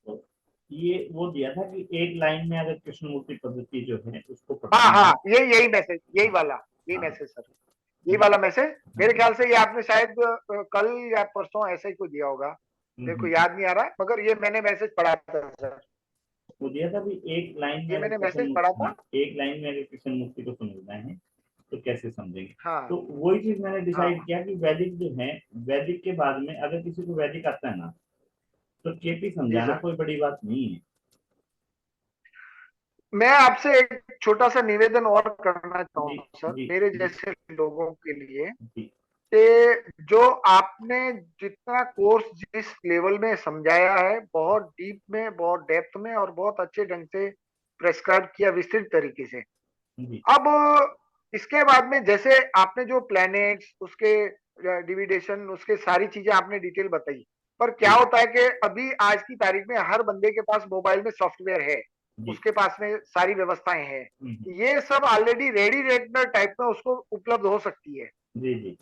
तो ये वो दिया था कि एक लाइन में अगर कृष्णमूर्ति पद्धति जो है उसको हाँ पढ़ना हाँ, है। यही मैसेज, यही हाँ वाला, यही हाँ मैसेज सर, यही वाला मैसेज। मेरे ख्याल से ये आपने शायद कल या परसों ऐसे ही कुछ दिया होगा, मेरे को हम्म। याद नहीं आ रहा है, मगर ये मैंने मैसेज पढ़ा था सर। वो दिया था भी एक लाइन में ये अगर मैंने कृष्ण मैसेज पढ़ा मूर्ति, था। हाँ एक लाइन में अगर कृष्ण मूर्ति को समझना है तो कैसे समझेंगे। हाँ तो वही चीज मैंने डिसाइड हाँ किया कि वैदिक जो है, वैदिक के बाद में अगर किसी को वैदिक आता है ना तो केपी जी समझाना सर। कोई बड़ी बात नहीं है। मैं आपसे एक छोटा सा निवेदन और करना जी चाहूंगा सर, जी मेरे जी जैसे लोगों के लिए, जी कि जो आपने जितना कोर्स जिस लेवल में समझाया है, बहुत डीप में, बहुत डेप्थ में और बहुत अच्छे ढंग से प्रेस्क्राइब किया विस्तृत तरीके से। जी अब इसके बाद में जैसे आपने जो प्लैनेट्स, उसके डिविडेशन, उसके सारी चीजें आपने डिटेल बताई, पर क्या जी होता है कि अभी आज की तारीख में हर बंदे के पास मोबाइल में सॉफ्टवेयर है, जी उसके पास में सारी व्यवस्थाएं हैं, हम्म, ये सब ऑलरेडी रेडी रेडर टाइप में उसको उपलब्ध हो सकती है। जी जी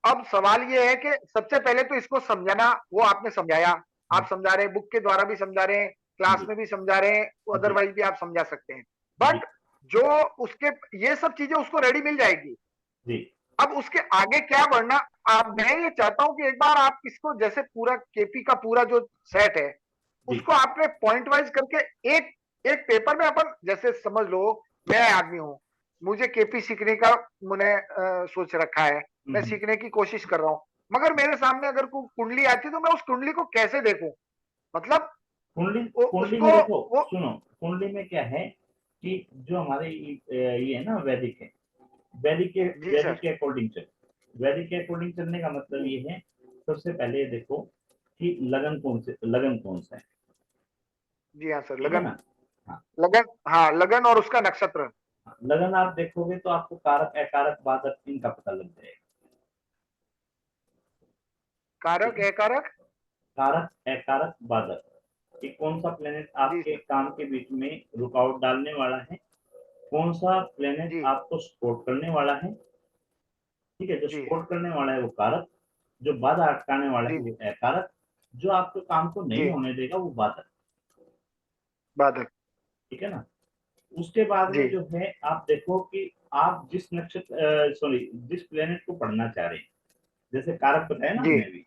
अब सवाल ये है कि सबसे पहले तो इसको समझाना, वो आपने समझाया, आप समझा रहे हैं, बुक के द्वारा भी समझा रहे हैं, क्लास जी में भी समझा रहे हैं, जी अदरवाइज भी आप समझा सकते हैं। जी बट जो उसके ये सब चीजें उसको रेडी मिल जाएगी, जी अब उसके आगे क्या बढ़ना, आप मैं ये चाहता हूं कि एक बार आप इसको जैसे पूरा केपी का पूरा जो सेट है जी। उसको आपने पॉइंट वाइज करके एक एक पेपर में अपन, जैसे समझ लो मैं आदमी हूं, मुझे केपी सीखने का मैंने सोच रखा है, मैं सीखने की कोशिश कर रहा हूं, मगर मेरे सामने अगर कोई कुंडली आती तो मैं उस कुंडली को कैसे देखूं, मतलब कुंडली में उसको देखो, वो सुनो, कुंडली में क्या है कि जो हमारे ये है ना वैदिक है, वैदिक के जी वैदिक सर, के अकॉर्डिंग चल, वैदिक के अकॉर्डिंग चलने का मतलब ये है, सबसे पहले ये देखो कि लगन कौन सा है, जी हाँ सर, ठीक है लगन, ना। हाँ, लगन, हाँ लगन और उसका नक्षत्र, हाँ, लगन आप देखोगे तो आपको कारक अकारक बाधक इनका पता लग जाएगा। कारक अकारक, कारक अकारक बाधक कि कौन सा प्लेनेट जी आपके सर, काम के बीच में रुकावट डालने वाला है, कौन सा प्लेनेट जी आपको सपोर्ट करने वाला है, ठीक है। जो जी सपोर्ट करने वाला है वो कारक, जो बाधा अटकाने वाला है जी वो अकारक, जो आपके काम को नहीं जी होने देगा वो बाधक, बाधक, ठीक है ना। उसके बाद जी में जो है आप देखो कि आप जिस नक्षत्र सॉरी जिस प्लेनेट को पढ़ना चाह रहे हैं, जैसे कारक बताया ना जी हमने अभी,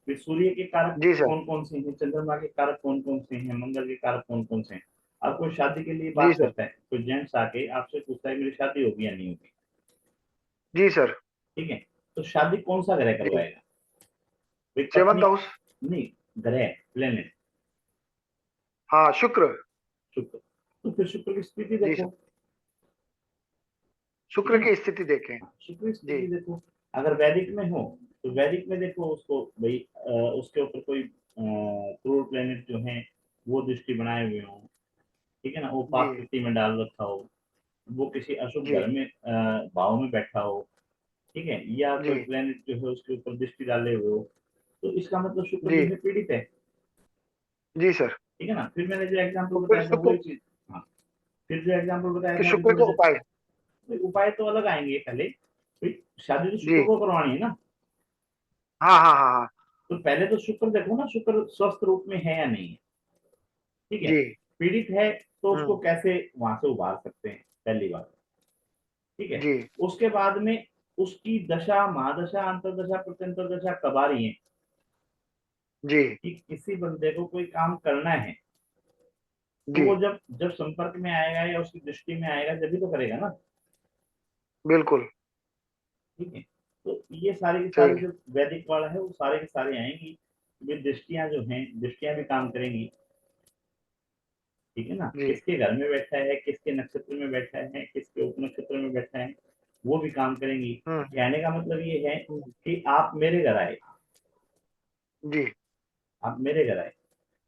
फिर सूर्य के कारक जी सर, कौन कौन से हैं, चंद्रमा के कारक कौन कौन से हैं, मंगल के कारक कौन कौन से हैं। अब कोई शादी के लिए जी बात सर, करता है, कोई जेंट्स आके आपसे पूछता है मेरी शादी होगी या नहीं होगी, जी सर, ठीक है। तो शादी कौन सा ग्रह जी करवाएगा, भाई सेवंथ पत्नी, हाउस, नहीं, ग्रह प्लेनेट हाँ शुक्र, शुक्र, तो फिर शुक्र की स्थिति जी सर, देखो, ठीक शुक्र है ना। की स्थिति देखें, हाँ, शुक्र की जी स्थिति देखो, अगर वैदिक में हो तो वैदिक में देखो उसको भाई उसके ऊपर कोई क्रूर प्लेनेट जो है वो दृष्टि बनाए हुए हो, ठीक है ना, वो जी पाप स्थिति में डाल रखा हो, वो किसी अशुभ जी घर में भाव में बैठा हो, ठीक है, या जी कोई प्लेनेट जो है उसके ऊपर दृष्टि डाले हुए हो, तो इसका मतलब शुक्र जी जो है पीड़ित है, जी सर, ठीक है ना। फिर मैंने जो एग्जाम्पल तो फिर बताया था शुक्र वही चीज, हाँ, फिर जो एग्जाम्पल बताया कि था अभी शुक्र थोड़ी को देर, उपाय, भाई उपाय तो अलग आएंगे पहले, भाई शादी तो जी शुक्र को करवानी है ना, हाँ हाँ हाँ हाँ, तो पहले तो शुक्र देखो ना, शुक्र स्वस्थ रूप में है या नहीं है, ठीक है। जी पीड़ित है तो उसको हम्म, कैसे वहां से उबार सकते हैं, पहली बात, ठीक है। जी उसके बाद में उसकी दशा महादशा अंतरदशा प्रत्यंतर दशा कब आ रही है, जी कि किसी बंदे को कोई काम करना है तो जी वो जब जब संपर्क में आएगा या उसकी दृष्टि में आएगा जब भी तो करेगा ना, बिल्कुल ठीक है। तो ये सारे के सही सारे है, जो वैदिक वाला है वो सारे के सारे आएंगी, वे दृष्टियां जो हैं दृष्टियां भी काम करेंगी, ठीक है ना, जी किसके घर में बैठा है, किसके नक्षत्र में बैठा है, किसके उप नक्षत्र में बैठा है, वो भी काम करेंगी। हम्म कहने का मतलब ये है हम्म, कि आप मेरे घर आए, जी आप मेरे घर आए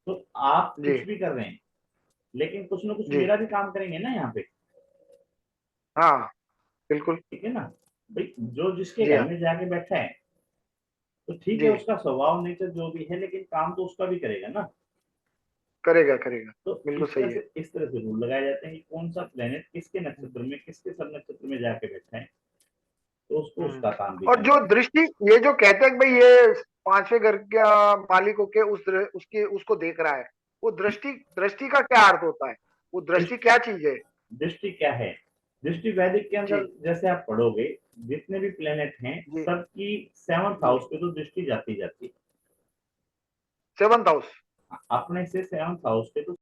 तो आप जी कुछ भी कर रहे हैं, लेकिन कुछ ना कुछ जी मेरा भी काम करेंगे ना यहाँ पे, हाँ बिल्कुल, ठीक है ना। भाई जो जिसके जी घर हाँ, में जाके बैठा है तो ठीक है, जी उसका स्वभाव नेचर जो भी है, लेकिन काम तो उसका भी करेगा ना। करेगा करेगा, तो बिल्कुल सही है, इस तरह से रूल लगाए जाते हैं कि कौन सा प्लेनेट किसके नक्षत्र में किसके सब नक्षत्र में जाके बैठा है, तो उसको हम्म, उसका काम भी और करना जो है। दृष्टि, ये जो कहते हैं कि भाई ये पांचवें घर का मालिक होके उसके उसको देख रहा है, वो दृष्टि, दृष्टि का क्या अर्थ होता है, वो दृष्टि दृष्टि क्या चीज है, दृष्टि क्या है, दृष्टि वैदिक के जी अंदर जैसे आप पढ़ोगे जितने भी प्लेनेट हैं जी सबकी सेवंथ जी हाउस पे तो दृष्टि जाती जाती सेवंथ हाउस, है, अपने से सेवंथ हाउस पे तो